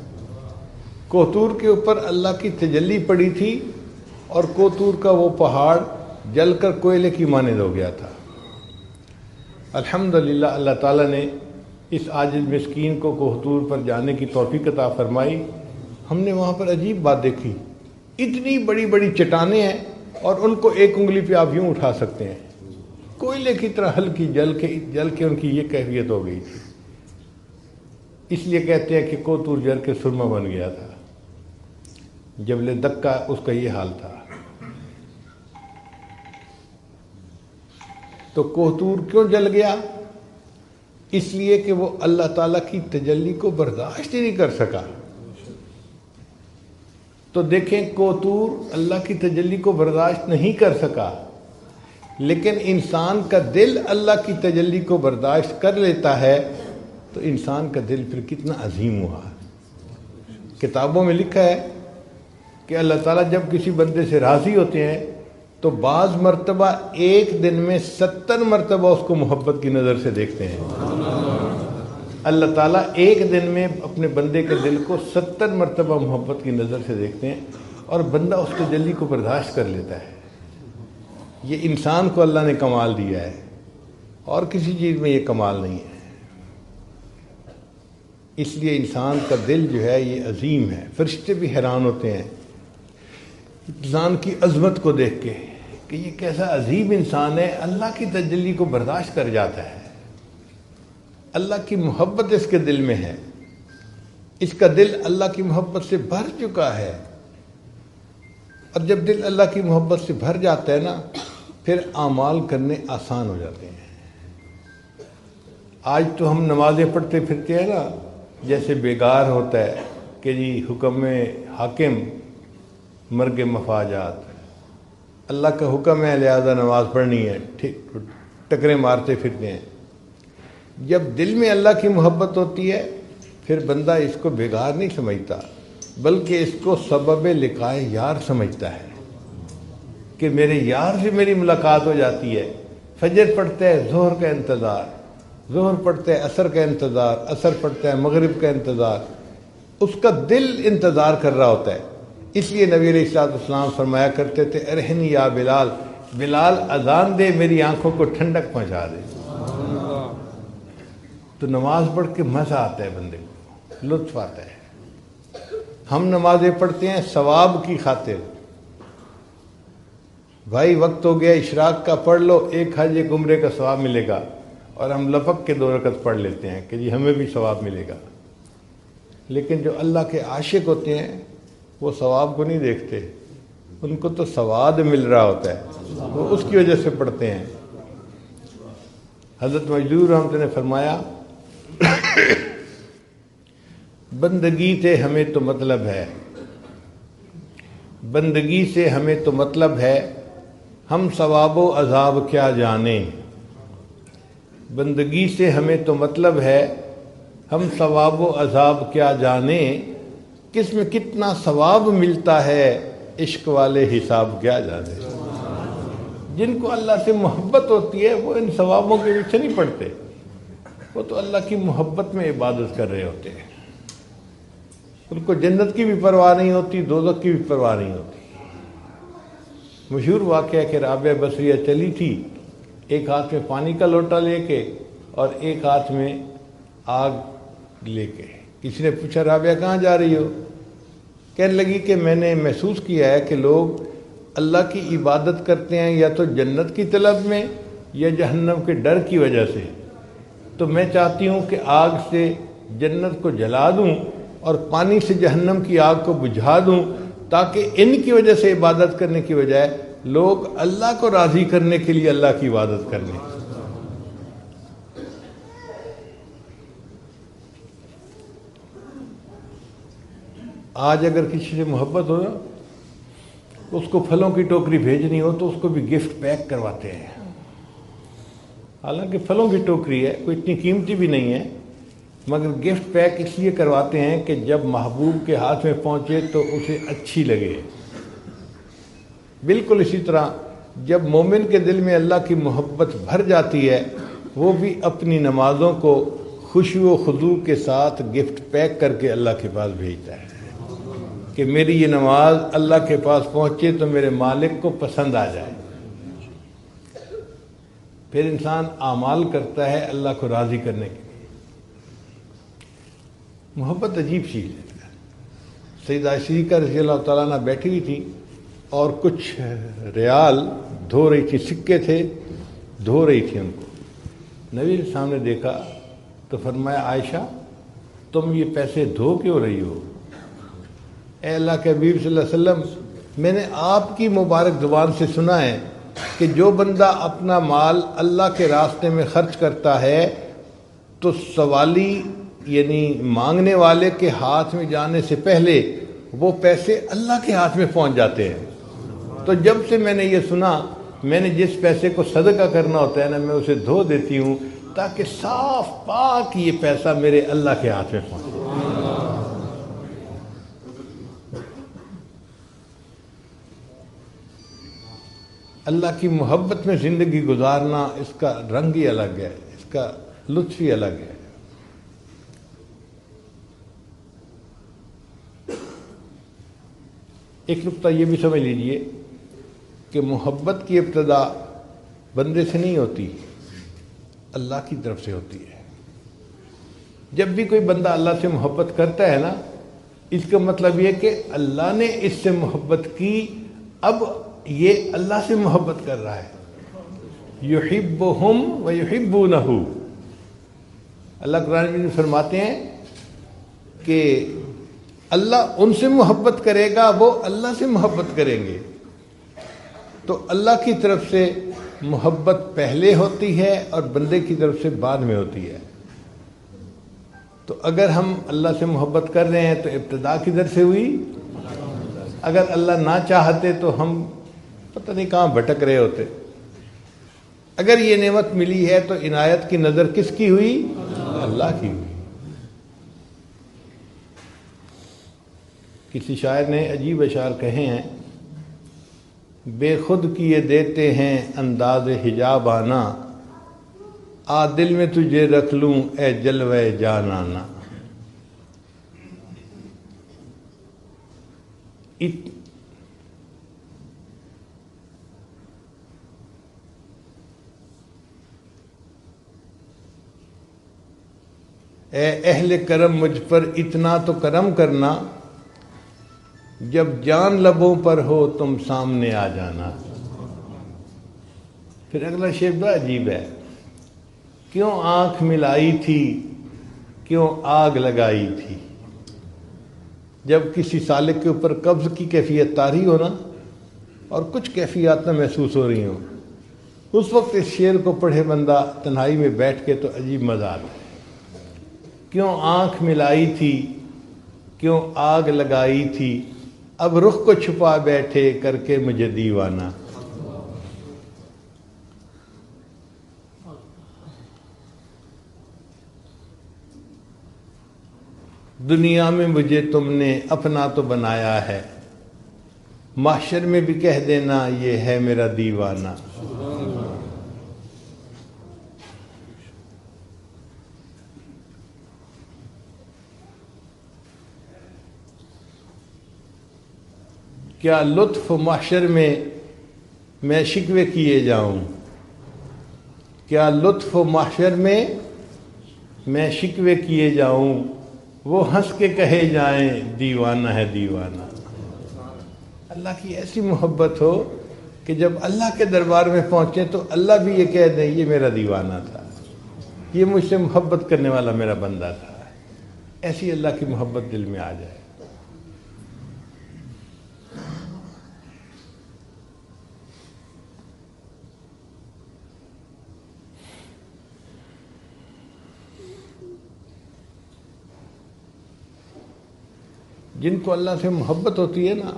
کوہتور کے اوپر اللہ کی تجلی پڑی تھی اور کوہتور کا وہ پہاڑ جل کر کوئلے کی مانند ہو گیا تھا۔ الحمدللہ اللہ تعالیٰ نے اس عاجز مسکین کو کوہتور پر جانے کی توفیق عطا فرمائی۔ ہم نے وہاں پر عجیب بات دیکھی، اتنی بڑی بڑی چٹانیں ہیں اور ان کو ایک انگلی پہ آپ یوں اٹھا سکتے ہیں، کوئلے کی طرح ہلکی جل کے ان کی یہ کیفیت ہو گئی تھی۔ اس لیے کہتے ہیں کہ کوہتور جل کے سرما بن گیا تھا۔ جبل دکا اس کا یہ حال تھا۔ تو کوہتور کیوں جل گیا؟ اس لیے کہ وہ اللہ تعالیٰ کی تجلی کو برداشت ہی نہیں کر سکا۔ تو دیکھیں کوہتور اللہ کی تجلی کو برداشت نہیں کر سکا، لیکن انسان کا دل اللہ کی تجلی کو برداشت کر لیتا ہے تو انسان کا دل پھر کتنا عظیم ہوا۔ کتابوں میں لکھا ہے کہ اللہ تعالیٰ جب کسی بندے سے راضی ہوتے ہیں تو بعض مرتبہ ایک دن میں 70 مرتبہ اس کو محبت کی نظر سے دیکھتے ہیں۔ اللہ تعالیٰ ایک دن میں اپنے بندے کے دل کو 70 مرتبہ محبت کی نظر سے دیکھتے ہیں اور بندہ اس تجلی کو برداشت کر لیتا ہے۔ یہ انسان کو اللہ نے کمال دیا ہے اور کسی چیز میں یہ کمال نہیں ہے۔ اس لیے انسان کا دل جو ہے یہ عظیم ہے۔ فرشتے بھی حیران ہوتے ہیں انسان کی عظمت کو دیکھ کے کہ یہ کیسا عظیم انسان ہے، اللہ کی تجلی کو برداشت کر جاتا ہے، اللہ کی محبت اس کے دل میں ہے، اس کا دل اللہ کی محبت سے بھر چکا ہے۔ اور جب دل اللہ کی محبت سے بھر جاتا ہے نا، پھر اعمال کرنے آسان ہو جاتے ہیں۔ آج تو ہم نمازیں پڑھتے پھرتے ہیں نا، جیسے بیگار ہوتا ہے کہ جی حکم حاکم مرگ مفاجات، اللہ کا حکم ہے لہذا نماز پڑھنی ہے، ٹکرے مارتے پھرتے ہیں۔ جب دل میں اللہ کی محبت ہوتی ہے پھر بندہ اس کو بیگار نہیں سمجھتا، بلکہ اس کو سبب لقائے یار سمجھتا ہے کہ میرے یار سے میری ملاقات ہو جاتی ہے۔ فجر پڑھتا ہے ظہر کا انتظار، ظہر پڑھتا ہے عصر کا انتظار، عصر پڑھتا ہے مغرب کا انتظار، اس کا دل انتظار کر رہا ہوتا ہے۔ اس لیے نبی علیہ الصلوۃ والسلام فرمایا کرتے تھے، ارحنی یا بلال، بلال اذان دے میری آنکھوں کو ٹھنڈک پہنچا دے۔ تو نماز پڑھ کے مزہ آتا ہے، بندے کو لطف آتا ہے۔ ہم نمازیں پڑھتے ہیں ثواب کی خاطر، بھائی وقت ہو گیا اشراق کا، پڑھ لو، ایک حج ایک عمرے کا ثواب ملے گا، اور ہم لپک کے 2 رکعت پڑھ لیتے ہیں کہ جی ہمیں بھی ثواب ملے گا۔ لیکن جو اللہ کے عاشق ہوتے ہیں وہ ثواب کو نہیں دیکھتے، ان کو تو سواد مل رہا ہوتا ہے، وہ اس کی وجہ سے پڑھتے ہیں۔ حضرت مجدور رحمت نے فرمایا، بندگی سے ہمیں تو مطلب ہے، بندگی سے ہمیں تو مطلب ہے، ہم ثواب و عذاب کیا جانیں۔ بندگی سے ہمیں تو مطلب ہے، ہم ثواب و عذاب کیا جانیں، کس میں کتنا ثواب ملتا ہے، عشق والے حساب کیا جانے۔ جن کو اللہ سے محبت ہوتی ہے وہ ان ثوابوں کے پیچھے نہیں پڑتے، وہ تو اللہ کی محبت میں عبادت کر رہے ہوتے ہیں۔ ان کو جنت کی بھی پرواہ نہیں ہوتی، دوزخ کی بھی پرواہ نہیں ہوتی۔ مشہور واقعہ ہے کہ رابعہ بصریہ چلی تھی ایک ہاتھ میں پانی کا لوٹا لے کے اور ایک ہاتھ میں آگ لے کے۔ کسی نے پوچھا رابعہ کہاں جا رہی ہو؟ کہنے لگی کہ میں نے محسوس کیا ہے کہ لوگ اللہ کی عبادت کرتے ہیں یا تو جنت کی طلب میں یا جہنم کے ڈر کی وجہ سے، تو میں چاہتی ہوں کہ آگ سے جنت کو جلا دوں اور پانی سے جہنم کی آگ کو بجھا دوں، تاکہ ان کی وجہ سے عبادت کرنے کی بجائے لوگ اللہ کو راضی کرنے کے لیے اللہ کی عبادت کر لیں۔ آج اگر کسی سے محبت ہو اس کو پھلوں کی ٹوکری بھیجنی ہو تو اس کو بھی گفٹ پیک کرواتے ہیں، حالانکہ پھلوں کی ٹوکری ہے، کوئی اتنی قیمتی بھی نہیں ہے، مگر گفٹ پیک اس لیے کرواتے ہیں کہ جب محبوب کے ہاتھ میں پہنچے تو اسے اچھی لگے۔ بالکل اسی طرح جب مومن کے دل میں اللہ کی محبت بھر جاتی ہے، وہ بھی اپنی نمازوں کو خشوع و خضوع کے ساتھ گفٹ پیک کر کے اللہ کے پاس بھیجتا ہے کہ میری یہ نماز اللہ کے پاس پہنچے تو میرے مالک کو پسند آ جائے۔ پھر انسان اعمال کرتا ہے اللہ کو راضی کرنے کے لیے۔ محبت عجیب چیز ہے۔ سیدہ صدیقہ رضی اللہ تعالیٰ عنہ بیٹھی ہوئی تھی اور کچھ ریال دھو رہی تھی، سکے تھے، دھو رہی تھی ان کو۔ نبی نے سامنے دیکھا تو فرمایا عائشہ تم یہ پیسے دھو کیوں رہی ہو؟ اے اللہ کے حبیب صلی اللہ علیہ وسلم، میں نے آپ کی مبارک زبان سے سنا ہے کہ جو بندہ اپنا مال اللہ کے راستے میں خرچ کرتا ہے تو سوالی یعنی مانگنے والے کے ہاتھ میں جانے سے پہلے وہ پیسے اللہ کے ہاتھ میں پہنچ جاتے ہیں۔ تو جب سے میں نے یہ سنا، میں نے جس پیسے کو صدقہ کرنا ہوتا ہے نا، میں اسے دھو دیتی ہوں تاکہ صاف پاک یہ پیسہ میرے اللہ کے ہاتھ میں پہنچے۔ اللہ کی محبت میں زندگی گزارنا اس کا رنگ ہی الگ ہے، اس کا لطف ہی الگ ہے۔ ایک نقطہ یہ بھی سمجھ لیجئے کہ محبت کی ابتدا بندے سے نہیں ہوتی، اللہ کی طرف سے ہوتی ہے۔ جب بھی کوئی بندہ اللہ سے محبت کرتا ہے نا، اس کا مطلب یہ کہ اللہ نے اس سے محبت کی، اب یہ اللہ سے محبت کر رہا ہے۔ یحبہم ویحبونہ، اللہ قرآن میں فرماتے ہیں کہ اللہ ان سے محبت کرے گا، وہ اللہ سے محبت کریں گے۔ تو اللہ کی طرف سے محبت پہلے ہوتی ہے اور بندے کی طرف سے بعد میں ہوتی ہے۔ تو اگر ہم اللہ سے محبت کر رہے ہیں تو ابتدا کدھر سے ہوئی؟ اگر اللہ نہ چاہتے تو ہم پتہ نہیں کہاں بھٹک رہے ہوتے۔ اگر یہ نعمت ملی ہے تو عنایت کی نظر کس کی ہوئی؟ اللہ کی ہوئی۔ کسی شاعر نے عجیب اشعار کہے ہیں، بے خود کیے دیتے ہیں انداز حجاب آنا، آ دل میں تجھے رکھ لوں اے جلوے جانانا۔ اے اہل کرم مجھ پر اتنا تو کرم کرنا، جب جان لبوں پر ہو تم سامنے آ جانا۔ پھر اگلا شعر بڑا عجیب ہے، کیوں آنکھ ملائی تھی، کیوں آگ لگائی تھی۔ جب کسی سالک کے اوپر قبض کی کیفیت طاری ہو نا اور کچھ کیفیات نہ محسوس ہو رہی ہوں، اس وقت اس شعر کو پڑھے بندہ تنہائی میں بیٹھ کے تو عجیب مزہ آتا ہے۔ کیوں آنکھ ملائی تھی، کیوں آگ لگائی تھی، اب رخ کو چھپا بیٹھے کر کے مجھے دیوانہ۔ دنیا میں مجھے تم نے اپنا تو بنایا ہے، محشر میں بھی کہہ دینا یہ ہے میرا دیوانہ۔ کیا لطف محشر میں شکوے کیے جاؤں، کیا لطف محشر میں شکوے کیے جاؤں، وہ ہنس کے کہے جائیں دیوانہ ہے دیوانہ۔ اللہ کی ایسی محبت ہو کہ جب اللہ کے دربار میں پہنچیں تو اللہ بھی یہ کہہ دیں یہ میرا دیوانہ تھا، یہ مجھ سے محبت کرنے والا میرا بندہ تھا۔ ایسی اللہ کی محبت دل میں آ جائے۔ جن کو اللہ سے محبت ہوتی ہے نا،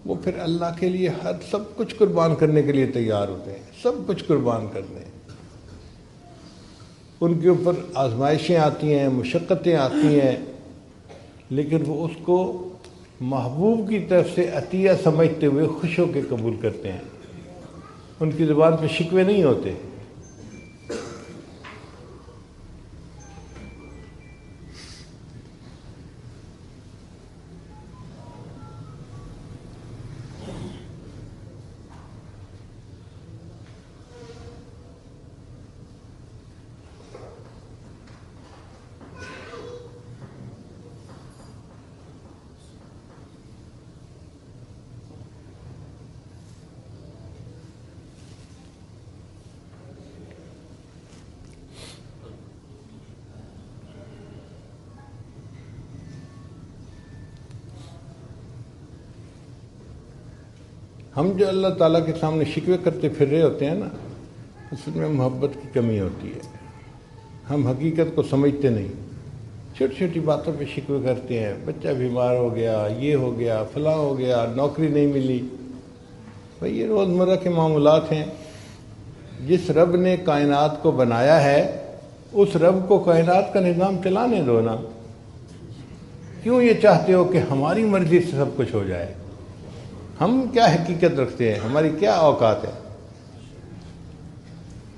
وہ پھر اللہ کے لیے سب کچھ قربان کرنے کے لیے تیار ہوتے ہیں، سب کچھ قربان کرتے ہیں۔ ان کے اوپر آزمائشیں آتی ہیں، مشقتیں آتی ہیں، لیکن وہ اس کو محبوب کی طرف سے عطیہ سمجھتے ہوئے خوش ہو کے قبول کرتے ہیں۔ ان کی زبان پہ شکوے نہیں ہوتے۔ ہم جو اللہ تعالیٰ کے سامنے شکوے کرتے پھر رہے ہوتے ہیں نا، اس میں محبت کی کمی ہوتی ہے۔ ہم حقیقت کو سمجھتے نہیں، چھوٹی چھوٹی باتوں پہ شکوے کرتے ہیں، بچہ بیمار ہو گیا، یہ ہو گیا، فلاں ہو گیا، نوکری نہیں ملی۔ بھئی یہ روزمرہ کے معاملات ہیں۔ جس رب نے کائنات کو بنایا ہے اس رب کو کائنات کا نظام چلانے دو نا۔ کیوں یہ چاہتے ہو کہ ہماری مرضی سے سب کچھ ہو جائے؟ ہم کیا حقیقت رکھتے ہیں؟ ہماری کیا اوقات ہے؟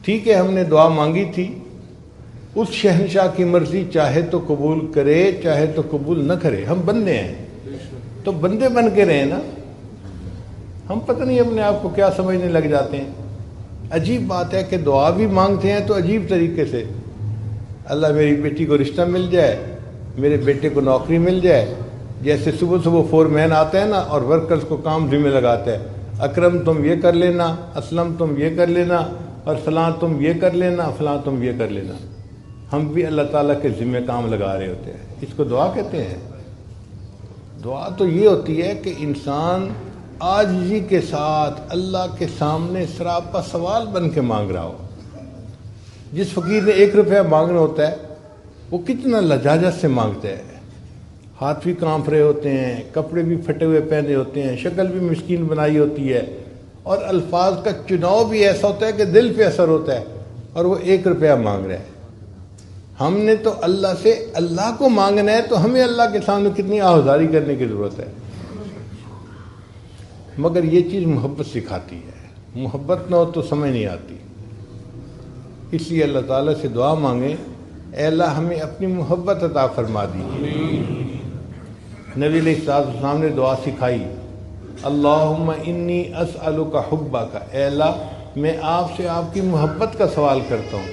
ٹھیک ہے، ہم نے دعا مانگی تھی، اس شہنشاہ کی مرضی چاہے تو قبول کرے چاہے تو قبول نہ کرے۔ ہم بندے ہیں تو بندے بن کے رہے نا۔ ہم پتہ نہیں اپنے آپ کو کیا سمجھنے لگ جاتے ہیں۔ عجیب بات ہے کہ دعا بھی مانگتے ہیں تو عجیب طریقے سے، اللہ میری بیٹی کو رشتہ مل جائے، میرے بیٹے کو نوکری مل جائے۔ جیسے صبح صبح فور مین آتا ہے نا اور ورکرز کو کام ذمہ لگاتا ہے، اکرم تم یہ کر لینا، اسلم تم یہ کر لینا، اور فلاں تم یہ کر لینا، فلاں تم یہ کر لینا۔ ہم بھی اللہ تعالیٰ کے ذمہ کام لگا رہے ہوتے ہیں۔ اس کو دعا کہتے ہیں؟ دعا تو یہ ہوتی ہے کہ انسان عاجزی کے ساتھ اللہ کے سامنے سراپا سوال بن کے مانگ رہا ہو۔ جس فقیر نے 1 روپیہ مانگنا ہوتا ہے وہ کتنا لجاجت سے مانگتا ہے، ہاتھ بھی کانپ رہے ہوتے ہیں، کپڑے بھی پھٹے ہوئے پہنے ہوتے ہیں، شکل بھی مسکین بنائی ہوتی ہے، اور الفاظ کا چناؤ بھی ایسا ہوتا ہے کہ دل پہ اثر ہوتا ہے، اور وہ 1 روپیہ مانگ رہا ہے۔ ہم نے تو اللہ سے اللہ کو مانگنا ہے، تو ہمیں اللہ کے سامنے کتنی آہذاری کرنے کی ضرورت ہے۔ مگر یہ چیز محبت سکھاتی ہے، محبت نہ ہو تو سمجھ نہیں آتی۔ اس لیے اللہ تعالیٰ سے دعا مانگیں، اے اللہ ہمیں اپنی محبت عطا فرما دیجیے۔ نبی علیہ السلام نے دعا سکھائی، اللہم انی اسألک حبک، اے اللہ میں آپ سے آپ کی محبت کا سوال کرتا ہوں۔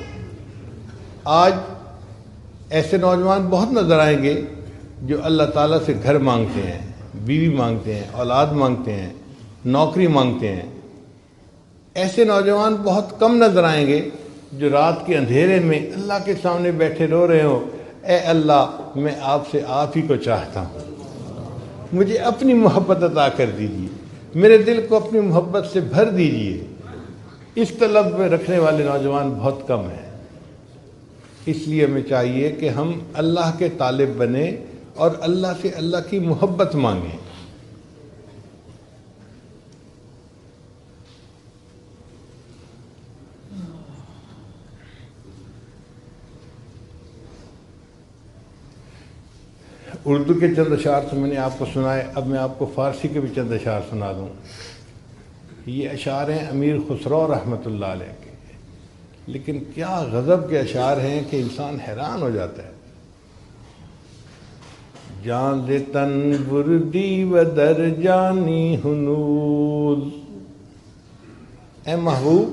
آج ایسے نوجوان بہت نظر آئیں گے جو اللہ تعالیٰ سے گھر مانگتے ہیں، بیوی مانگتے ہیں، اولاد مانگتے ہیں، نوکری مانگتے ہیں۔ ایسے نوجوان بہت کم نظر آئیں گے جو رات کے اندھیرے میں اللہ کے سامنے بیٹھے رو رہے ہوں، اے اللہ میں آپ سے آپ ہی کو چاہتا ہوں، مجھے اپنی محبت عطا کر دیجیے، میرے دل کو اپنی محبت سے بھر دیجیے۔ اس طلب میں رکھنے والے نوجوان بہت کم ہیں۔ اس لیے ہمیں چاہیے کہ ہم اللہ کے طالب بنیں اور اللہ سے اللہ کی محبت مانگیں۔ اردو کے چند اشعار تو میں نے آپ کو سنائے، اب میں آپ کو فارسی کے بھی چند اشعار سنا دوں۔ یہ اشعار ہیں امیر خسرو رحمۃ اللہ علیہ کے، لیکن کیا غضب کے اشعار ہیں کہ انسان حیران ہو جاتا ہے۔ جان ز تن بردی و در جانی ہنوز. اے محبوب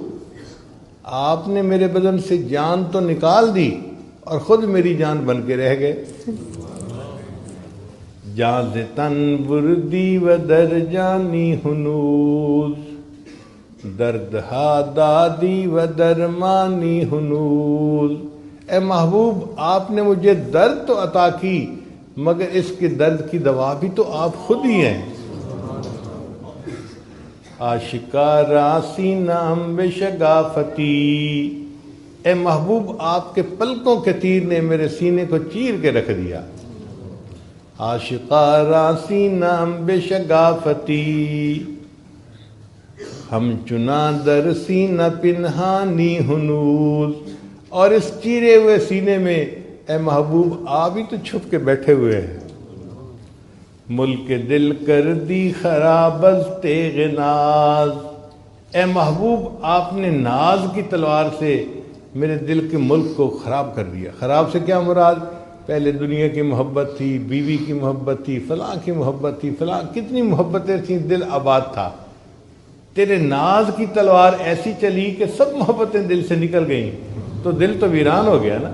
آپ نے میرے بدن سے جان تو نکال دی اور خود میری جان بن کے رہ گئے. جان ز تن بردی و در جانی ہنوز درد ہا دادی و درمانی ہنوز. اے محبوب آپ نے مجھے درد تو عطا کی مگر اس کے درد کی دوا بھی تو آپ خود ہی ہیں. آشکارا سینام بے شگافتی. اے محبوب آپ کے پلکوں کے تیر نے میرے سینے کو چیر کے رکھ دیا. آشکارا سینام بے شگافتی ہم چنا در سینہ پنہانی ہنوز. اور اس چیرے ہوئے سینے میں اے محبوب آپ ہی تو چھپ کے بیٹھے ہوئے ہیں. ملک دل کر دی خراب از تیغ ناز. اے محبوب آپ نے ناز کی تلوار سے میرے دل کے ملک کو خراب کر دیا. خراب سے کیا مراد؟ پہلے دنیا کی محبت تھی، بیوی کی محبت تھی، فلاں کی محبت تھی، فلاں کتنی محبتیں تھیں، دل آباد تھا. تیرے ناز کی تلوار ایسی چلی کہ سب محبتیں دل سے نکل گئیں تو دل تو ویران ہو گیا نا.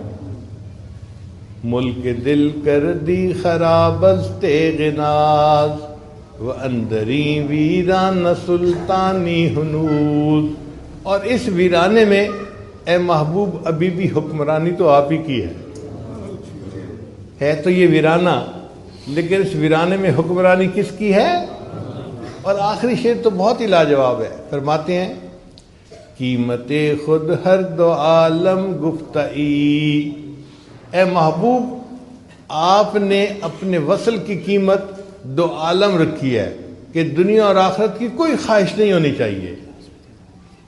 ملک دل کر دی خراب از تیغ ناز و اندری ویران سلطانی ہنوز. اور اس ویرانے میں اے محبوب ابھی بھی حکمرانی تو آپ ہی کی ہے تو یہ ویرانہ، لیکن اس ویرانے میں حکمرانی کس کی ہے؟ اور آخری شعر تو بہت ہی لاجواب ہے. فرماتے ہیں قیمت خود ہر دو عالم گفتئی. اے محبوب آپ نے اپنے وصل کی قیمت دو عالم رکھی ہے کہ دنیا اور آخرت کی کوئی خواہش نہیں ہونی چاہیے.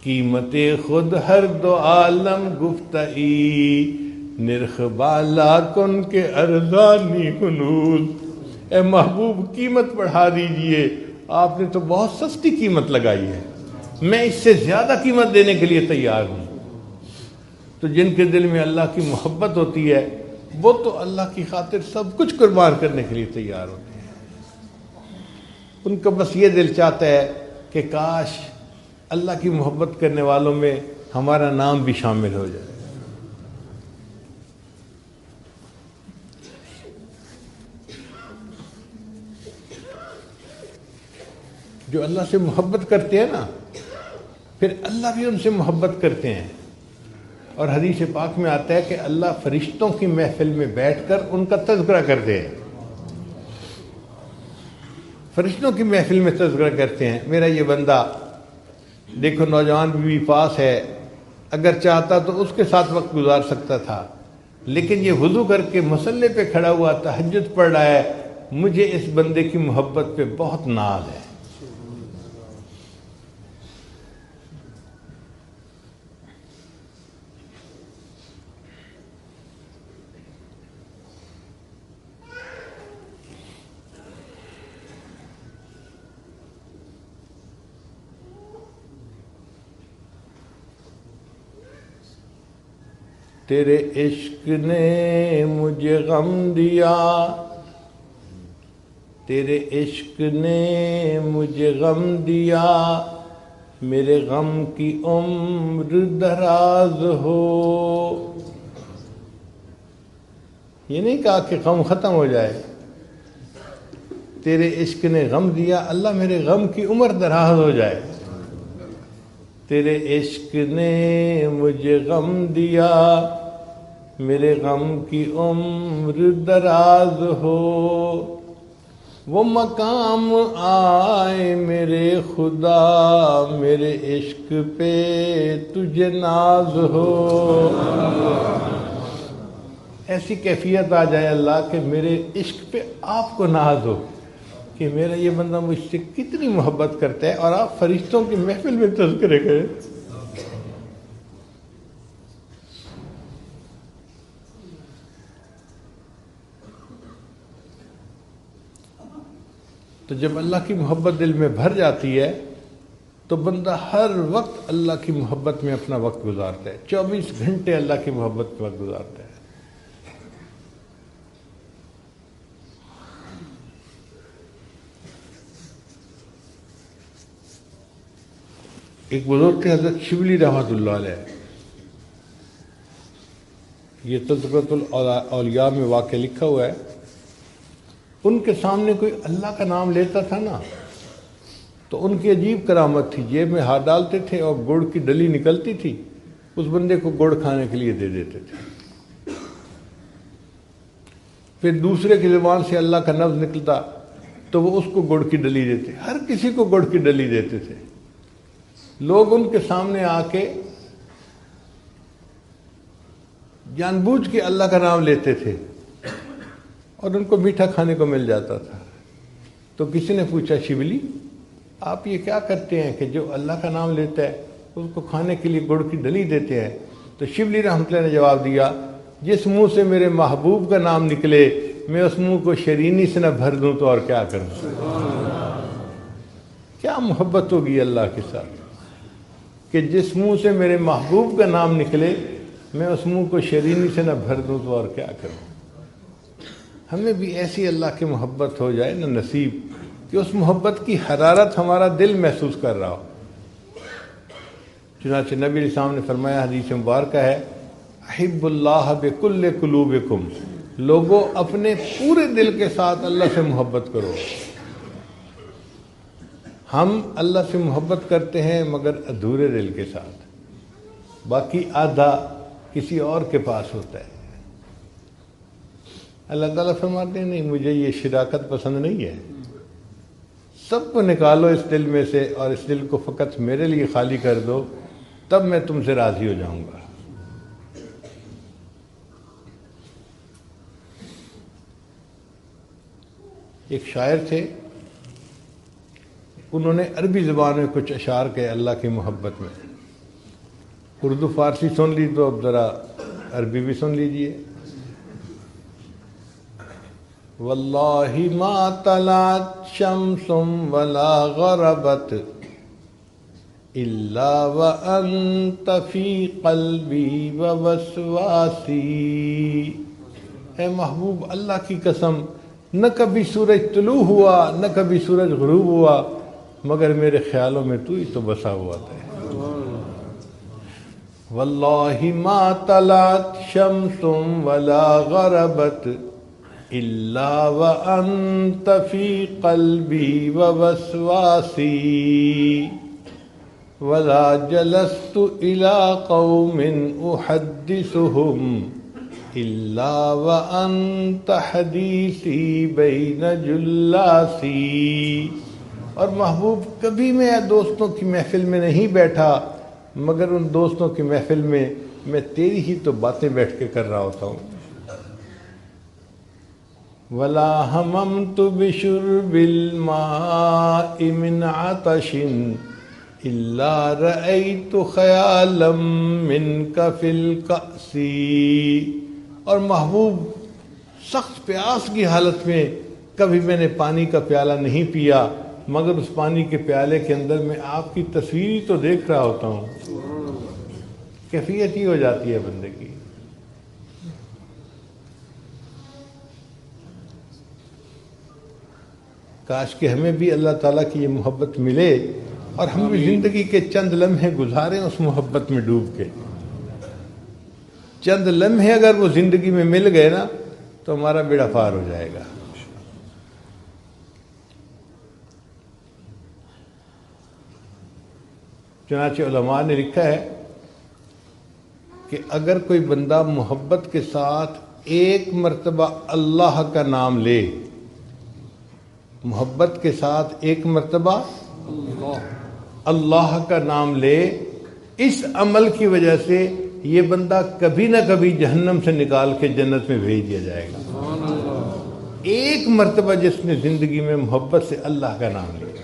قیمت خود ہر دو عالم گفتئی نرخ بالا کن کے ارزانی ہنوز. اے محبوب قیمت بڑھا دیجئے، آپ نے تو بہت سستی قیمت لگائی ہے، میں اس سے زیادہ قیمت دینے کے لیے تیار ہوں. تو جن کے دل میں اللہ کی محبت ہوتی ہے وہ تو اللہ کی خاطر سب کچھ قربان کرنے کے لیے تیار ہوتے ہیں. ان کا بس یہ دل چاہتا ہے کہ کاش اللہ کی محبت کرنے والوں میں ہمارا نام بھی شامل ہو جائے. جو اللہ سے محبت کرتے ہیں نا پھر اللہ بھی ان سے محبت کرتے ہیں. اور حدیث پاک میں آتا ہے کہ اللہ فرشتوں کی محفل میں بیٹھ کر ان کا تذکرہ کرتے ہیں. فرشتوں کی محفل میں تذکرہ کرتے ہیں، میرا یہ بندہ دیکھو نوجوان بھی پاس ہے، اگر چاہتا تو اس کے ساتھ وقت گزار سکتا تھا، لیکن یہ وضو کر کے مصلے پہ کھڑا ہوا تہجد پڑھ رہا ہے. مجھے اس بندے کی محبت پہ بہت ناز ہے. تیرے عشق نے مجھے غم دیا، تیرے عشق نے مجھے غم دیا، میرے غم کی عمر دراز ہو. یہ نہیں کہا کہ غم ختم ہو جائے. تیرے عشق نے غم دیا، اللہ میرے غم کی عمر دراز ہو جائے. تیرے عشق نے مجھے غم دیا، میرے غم کی عمر دراز ہو. وہ مقام آئے میرے خدا، میرے عشق پہ تجھے ناز ہو. ایسی کیفیت آ جائے اللہ کہ میرے عشق پہ آپ کو ناز ہو کہ میرا یہ بندہ مجھ سے کتنی محبت کرتا ہے، اور آپ فرشتوں کی محفل میں تذکرے کریں. تو جب اللہ کی محبت دل میں بھر جاتی ہے تو بندہ ہر وقت اللہ کی محبت میں اپنا وقت گزارتا ہے. 24 گھنٹے اللہ کی محبت میں وقت گزارتا ہے. ایک بزرگ تھے حضرت شبلی رحمۃ اللہ علیہ، یہ تذکرۃ الاولیاء میں واقعہ لکھا ہوا ہے. ان کے سامنے کوئی اللہ کا نام لیتا تھا نا تو ان کی عجیب کرامت تھی، جیب میں ہاتھ ڈالتے تھے اور گڑ کی ڈلی نکلتی تھی، اس بندے کو گڑ کھانے کے لیے دے دیتے تھے. پھر دوسرے کی زبان سے اللہ کا لفظ نکلتا تو وہ اس کو گڑ کی ڈلی دیتے، ہر کسی کو گڑ کی ڈلی دیتے تھے. لوگ ان کے سامنے آ کے جان بوجھ کے اللہ کا نام لیتے تھے اور ان کو میٹھا کھانے کو مل جاتا تھا. تو کسی نے پوچھا شبلی آپ یہ کیا کرتے ہیں کہ جو اللہ کا نام لیتا ہے اس کو کھانے کے لیے گڑ کی ڈلی دیتے ہیں؟ تو شبلی رحمۃ اللہ نے جواب دیا جس منہ سے میرے محبوب کا نام نکلے میں اس منہ کو شرینی سے نہ بھر دوں تو اور کیا کروں. کیا محبت ہوگی اللہ کے ساتھ کہ جس منہ سے میرے محبوب کا نام نکلے میں اس منہ کو شرینی سے نہ بھر دوں تو اور کیا کروں. ہمیں بھی ایسی اللہ کی محبت ہو جائے نہ نصیب کہ اس محبت کی حرارت ہمارا دل محسوس کر رہا ہو. چنانچہ نبی علیہ السلام نے فرمایا، حدیث مبارکہ ہے، احب اللہ بکل قلوبکم، لوگوں اپنے پورے دل کے ساتھ اللہ سے محبت کرو. ہم اللہ سے محبت کرتے ہیں مگر ادھورے دل کے ساتھ، باقی آدھا کسی اور کے پاس ہوتا ہے. اللہ تعالیٰ فرماتے ہیں نہیں مجھے یہ شراکت پسند نہیں ہے، سب کو نکالو اس دل میں سے اور اس دل کو فقط میرے لیے خالی کر دو، تب میں تم سے راضی ہو جاؤں گا. ایک شاعر تھے، انہوں نے عربی زبان میں کچھ اشعار کہے اللہ کی محبت میں. اردو فارسی سن لی تو اب ذرا عربی بھی سن لیجئے. واللہ ما طلعت شمس ولا غربت الا وانت فی قلبی ووسواسی. اے محبوب اللہ کی قسم نہ کبھی سورج طلوع ہوا نہ کبھی سورج غروب ہوا مگر میرے خیالوں میں تو ہی تو بسا ہوا تھا. واللہ ما طلعت شمس ولا غربت الا وانت فی قلبی ووسواسی ولا جلست الى قوم احدثهم الا وانت حدیثی بین جلاسی. اور محبوب کبھی میں دوستوں کی محفل میں نہیں بیٹھا مگر ان دوستوں کی محفل میں تیری ہی تو باتیں بیٹھ کے کر رہا ہوتا ہوں. ولا ہممت بشرب الماء من عطش الا رأيت خیالا منك في الكأس. اور محبوب سخت پیاس کی حالت میں کبھی میں نے پانی کا پیالہ نہیں پیا مگر اس پانی کے پیالے کے اندر میں آپ کی تصویر ہی تو دیکھ رہا ہوتا ہوں. کیفیت ہی ہو جاتی ہے بندے کی. کاش کہ ہمیں بھی اللہ تعالیٰ کی یہ محبت ملے اور ہم بھی زندگی کے چند لمحے گزاریں اس محبت میں ڈوب کے. چند لمحے اگر وہ زندگی میں مل گئے نا تو ہمارا بیڑا پار ہو جائے گا. چنانچہ علماء نے لکھا ہے کہ اگر کوئی بندہ محبت کے ساتھ ایک مرتبہ اللہ کا نام لے، محبت کے ساتھ ایک مرتبہ اللہ کا نام لے، اس عمل کی وجہ سے یہ بندہ کبھی نہ کبھی جہنم سے نکال کے جنت میں بھیج دیا جائے گا. ایک مرتبہ جس نے زندگی میں محبت سے اللہ کا نام لیا.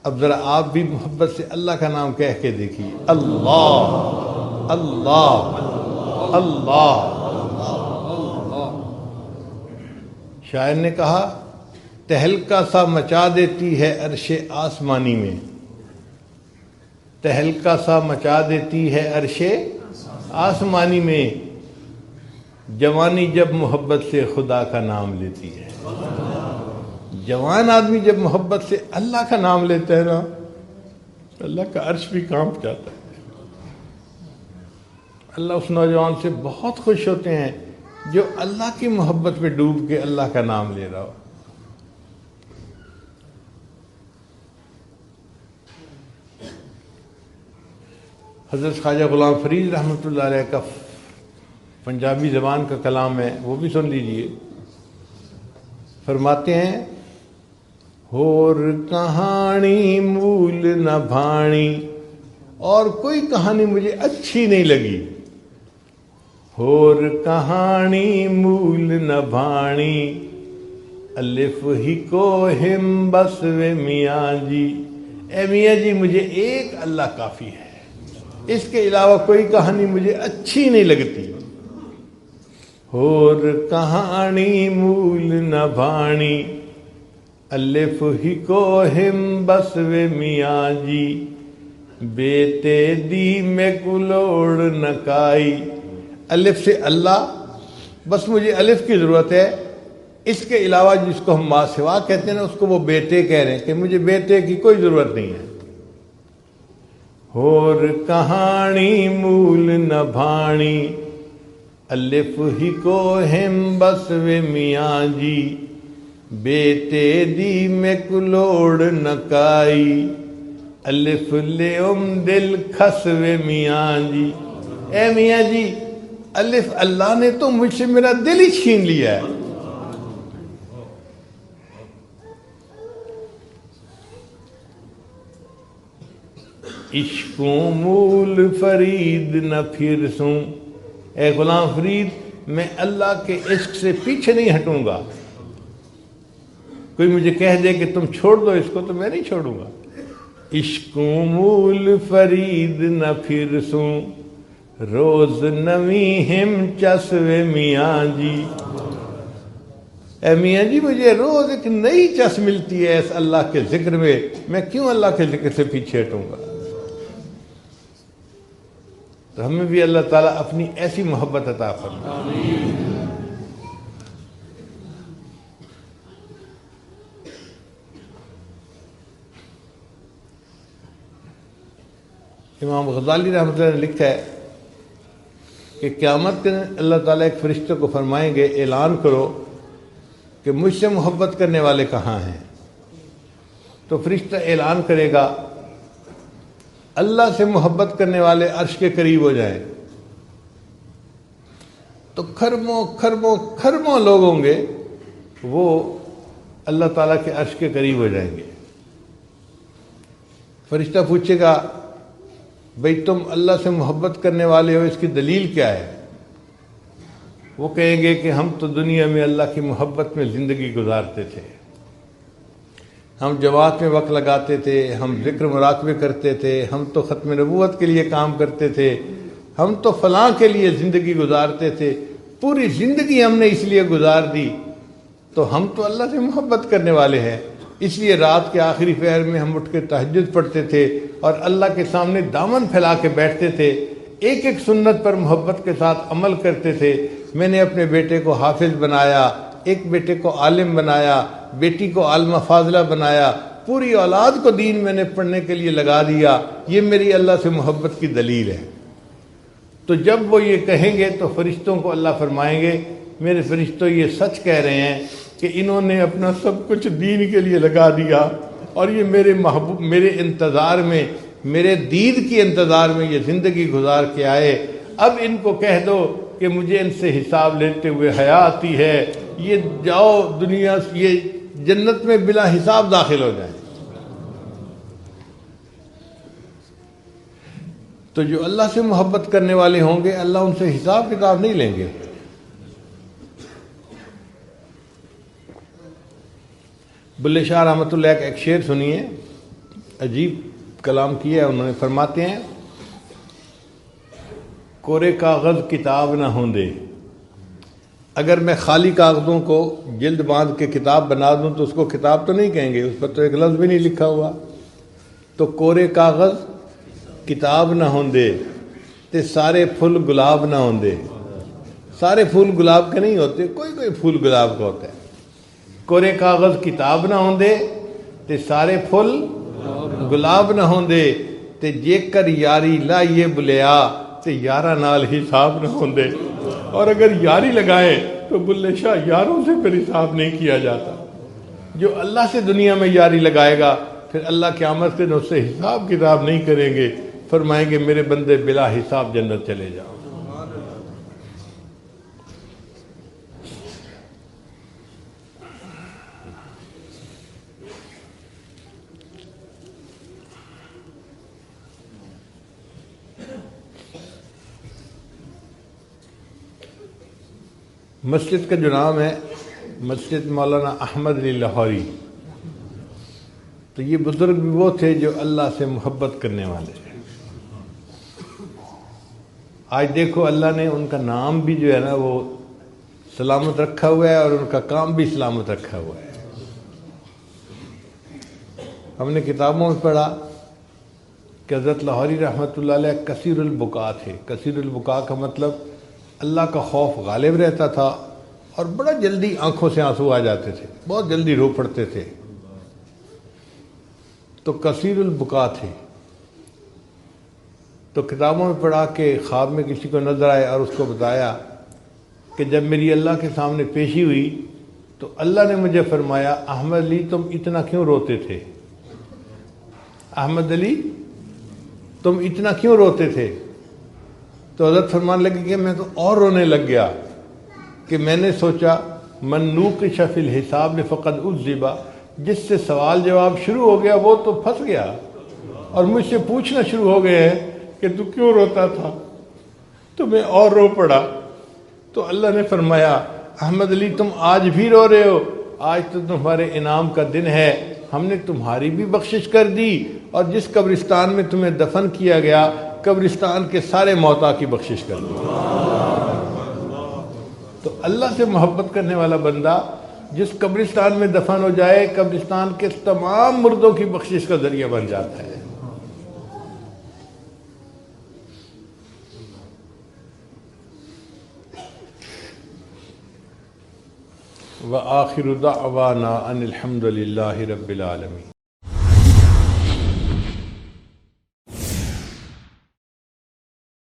اب ذرا آپ بھی محبت سے اللہ کا نام کہہ کے دیکھیے، اللہ اللہ اللہ. شاعر نے کہا تہلکا سا مچا دیتی ہے عرش آسمانی میں، تہلکا سا مچا دیتی ہے عرش آسمانی میں، جوانی جب محبت سے خدا کا نام لیتی ہے. جوان آدمی جب محبت سے اللہ کا نام لیتا ہے نا اللہ کا عرش بھی کانپ جاتا ہے۔ اللہ اس نوجوان سے بہت خوش ہوتے ہیں جو اللہ کی محبت میں ڈوب کے اللہ کا نام لے رہا ہو۔ حضرت خواجہ غلام فرید رحمۃ اللہ علیہ کا پنجابی زبان کا کلام ہے، وہ بھی سن لیجئے۔ فرماتے ہیں ہور کہانی مول نہ بھاڑی، اور کوئی کہانی مجھے اچھی نہیں لگی۔ ہور کہانی مول نہ بھاڑی، الف ہی کو ہم بس وے میاں جی۔ اے میاں جی مجھے ایک اللہ کافی ہے، اس کے علاوہ کوئی کہانی مجھے اچھی نہیں لگتی۔ اور کہانی مول نہ بھاڑی، الف ہی کو ہم بس وے میاں جی۔ بیتے دی میں کلوڑ نہ کائی، الف سے اللہ، بس مجھے الف کی ضرورت ہے، اس کے علاوہ جس کو ہم ما سوا کہتے ہیں نا، اس کو وہ بیٹے کہہ رہے ہیں کہ مجھے بیٹے کی کوئی ضرورت نہیں ہے۔ اور کہانی مول نہ بھاڑی، الف ہی کو ہم بس وے میاں جی۔ بیٹے دی میں کلوڑ نہ کائی، الف لے دل کھس وے میاں جی۔ اے میاں جی الف اللہ نے تو مجھ سے میرا دل ہی چھین لیا ہے۔ عشقوں مول فرید نہ پھر سوں، اے غلام فرید میں اللہ کے عشق سے پیچھے نہیں ہٹوں گا۔ کوئی مجھے کہہ دے کہ تم چھوڑ دو اس کو تو میں نہیں چھوڑوں گا۔ عشقوں مول فرید نہ پھر سوں، روز نویں ہم چس وے میاں جی۔ اے میاں جی مجھے روز ایک نئی چس ملتی ہے اس اللہ کے ذکر میں کیوں اللہ کے ذکر سے پیچھے ہٹوں گا؟ تو ہمیں بھی اللہ تعالیٰ اپنی ایسی محبت عطا فرمائے۔ امام غزالی رحمۃ اللہ نے لکھا ہے کہ قیامت کے دن اللہ تعالیٰ ایک فرشتے کو فرمائیں گے اعلان کرو کہ مجھ سے محبت کرنے والے کہاں ہیں؟ تو فرشتہ اعلان کرے گا اللہ سے محبت کرنے والے عرش کے قریب ہو جائیں، تو کھربوں کھربوں کھربوں لوگ ہوں گے وہ اللہ تعالیٰ کے عرش کے قریب ہو جائیں گے۔ فرشتہ پوچھے گا بھئی تم اللہ سے محبت کرنے والے ہو، اس کی دلیل کیا ہے؟ وہ کہیں گے کہ ہم تو دنیا میں اللہ کی محبت میں زندگی گزارتے تھے، ہم جماعت میں وقت لگاتے تھے، ہم ذکر مراقبے کرتے تھے، ہم تو ختم نبوت کے لیے کام کرتے تھے، ہم تو فلاں کے لیے زندگی گزارتے تھے، پوری زندگی ہم نے اس لیے گزار دی، تو ہم تو اللہ سے محبت کرنے والے ہیں، اس لیے رات کے آخری پہر میں ہم اٹھ کے تہجد پڑھتے تھے اور اللہ کے سامنے دامن پھیلا کے بیٹھتے تھے، ایک ایک سنت پر محبت کے ساتھ عمل کرتے تھے۔ میں نے اپنے بیٹے کو حافظ بنایا، ایک بیٹے کو عالم بنایا، بیٹی کو عالمہ فاضلہ بنایا، پوری اولاد کو دین میں نے پڑھنے کے لیے لگا دیا، یہ میری اللہ سے محبت کی دلیل ہے۔ تو جب وہ یہ کہیں گے تو فرشتوں کو اللہ فرمائیں گے میرے فرشتوں یہ سچ کہہ رہے ہیں کہ انہوں نے اپنا سب کچھ دین کے لیے لگا دیا اور یہ میرے محبوب میرے انتظار میں، میرے دید کی انتظار میں یہ زندگی گزار کے آئے، اب ان کو کہہ دو کہ مجھے ان سے حساب لیتے ہوئے حیا آتی ہے، یہ جاؤ دنیا یہ جنت میں بلا حساب داخل ہو جائیں۔ تو جو اللہ سے محبت کرنے والے ہوں گے اللہ ان سے حساب کتاب نہیں لیں گے۔ بلے شاہ رحمۃ اللہ کا ایک شعر سنیے، عجیب کلام کیا ہے انہوں نے، فرماتے ہیں کورے کاغذ کتاب نہ ہوں دے، اگر میں خالی کاغذوں کو جلد باندھ کے کتاب بنا دوں تو اس کو کتاب تو نہیں کہیں گے، اس پر تو ایک لفظ بھی نہیں لکھا ہوا، تو کورے کاغذ کتاب نہ ہوں دے تے سارے پھول گلاب نہ ہوں دے۔ سارے پھول گلاب کے نہیں ہوتے، کوئی کوئی پھول گلاب کا ہوتا ہے۔ کورے کاغذ کتاب نہ ہوں دے تے سارے پھول گلاب نہ ہوں دے، تے جے کر یاری لائیے بلیا تے یارہ نال حساب نہ ہوندے، اور اگر یاری لگائے تو بلے شاہ یاروں سے پھر حساب نہیں کیا جاتا۔ جو اللہ سے دنیا میں یاری لگائے گا پھر اللہ قیامت کے دن اس سے حساب کتاب نہیں کریں گے، فرمائیں گے میرے بندے بلا حساب جنت چلے جاؤ۔ مسجد کا جو نام ہے مسجد مولانا احمد علی لاہوری، تو یہ بزرگ بھی وہ تھے جو اللہ سے محبت کرنے والے ہیں۔ آج دیکھو اللہ نے ان کا نام بھی جو ہے نا وہ سلامت رکھا ہوا ہے، اور ان کا کام بھی سلامت رکھا ہوا ہے۔ ہم نے کتابوں میں پڑھا کہ حضرت لاہوری رحمۃ اللہ علیہ کثیر البکا تھے۔ کثیر البکا کا مطلب اللہ کا خوف غالب رہتا تھا اور بڑا جلدی آنکھوں سے آنسو آ جاتے تھے، بہت جلدی رو پڑتے تھے، تو کثیر البکا تھے۔ تو کتابوں میں پڑھا کہ خواب میں کسی کو نظر آئے اور اس کو بتایا کہ جب میری اللہ کے سامنے پیشی ہوئی تو اللہ نے مجھے فرمایا احمد علی تم اتنا کیوں روتے تھے؟ احمد علی تم اتنا کیوں روتے تھے؟ تو حضرت فرمان لگے کہ میں تو اور رونے لگ گیا کہ میں نے سوچا من نوقش فی الحساب فقد عذب، جس سے سوال جواب شروع ہو گیا وہ تو پھنس گیا، اور مجھ سے پوچھنا شروع ہو گئے ہیں کہ تو کیوں روتا تھا، تو میں اور رو پڑا۔ تو اللہ نے فرمایا احمد علی تم آج بھی رو رہے ہو، آج تو تمہارے انعام کا دن ہے، ہم نے تمہاری بھی بخشش کر دی، اور جس قبرستان میں تمہیں دفن کیا گیا قبرستان کے سارے موتا کی بخشش کر دی۔ تو اللہ سے محبت کرنے والا بندہ جس قبرستان میں دفن ہو جائے قبرستان کے تمام مردوں کی بخشش کا ذریعہ بن جاتا ہے۔ وآخر دعوانا ان الحمد للہ رب العالمین۔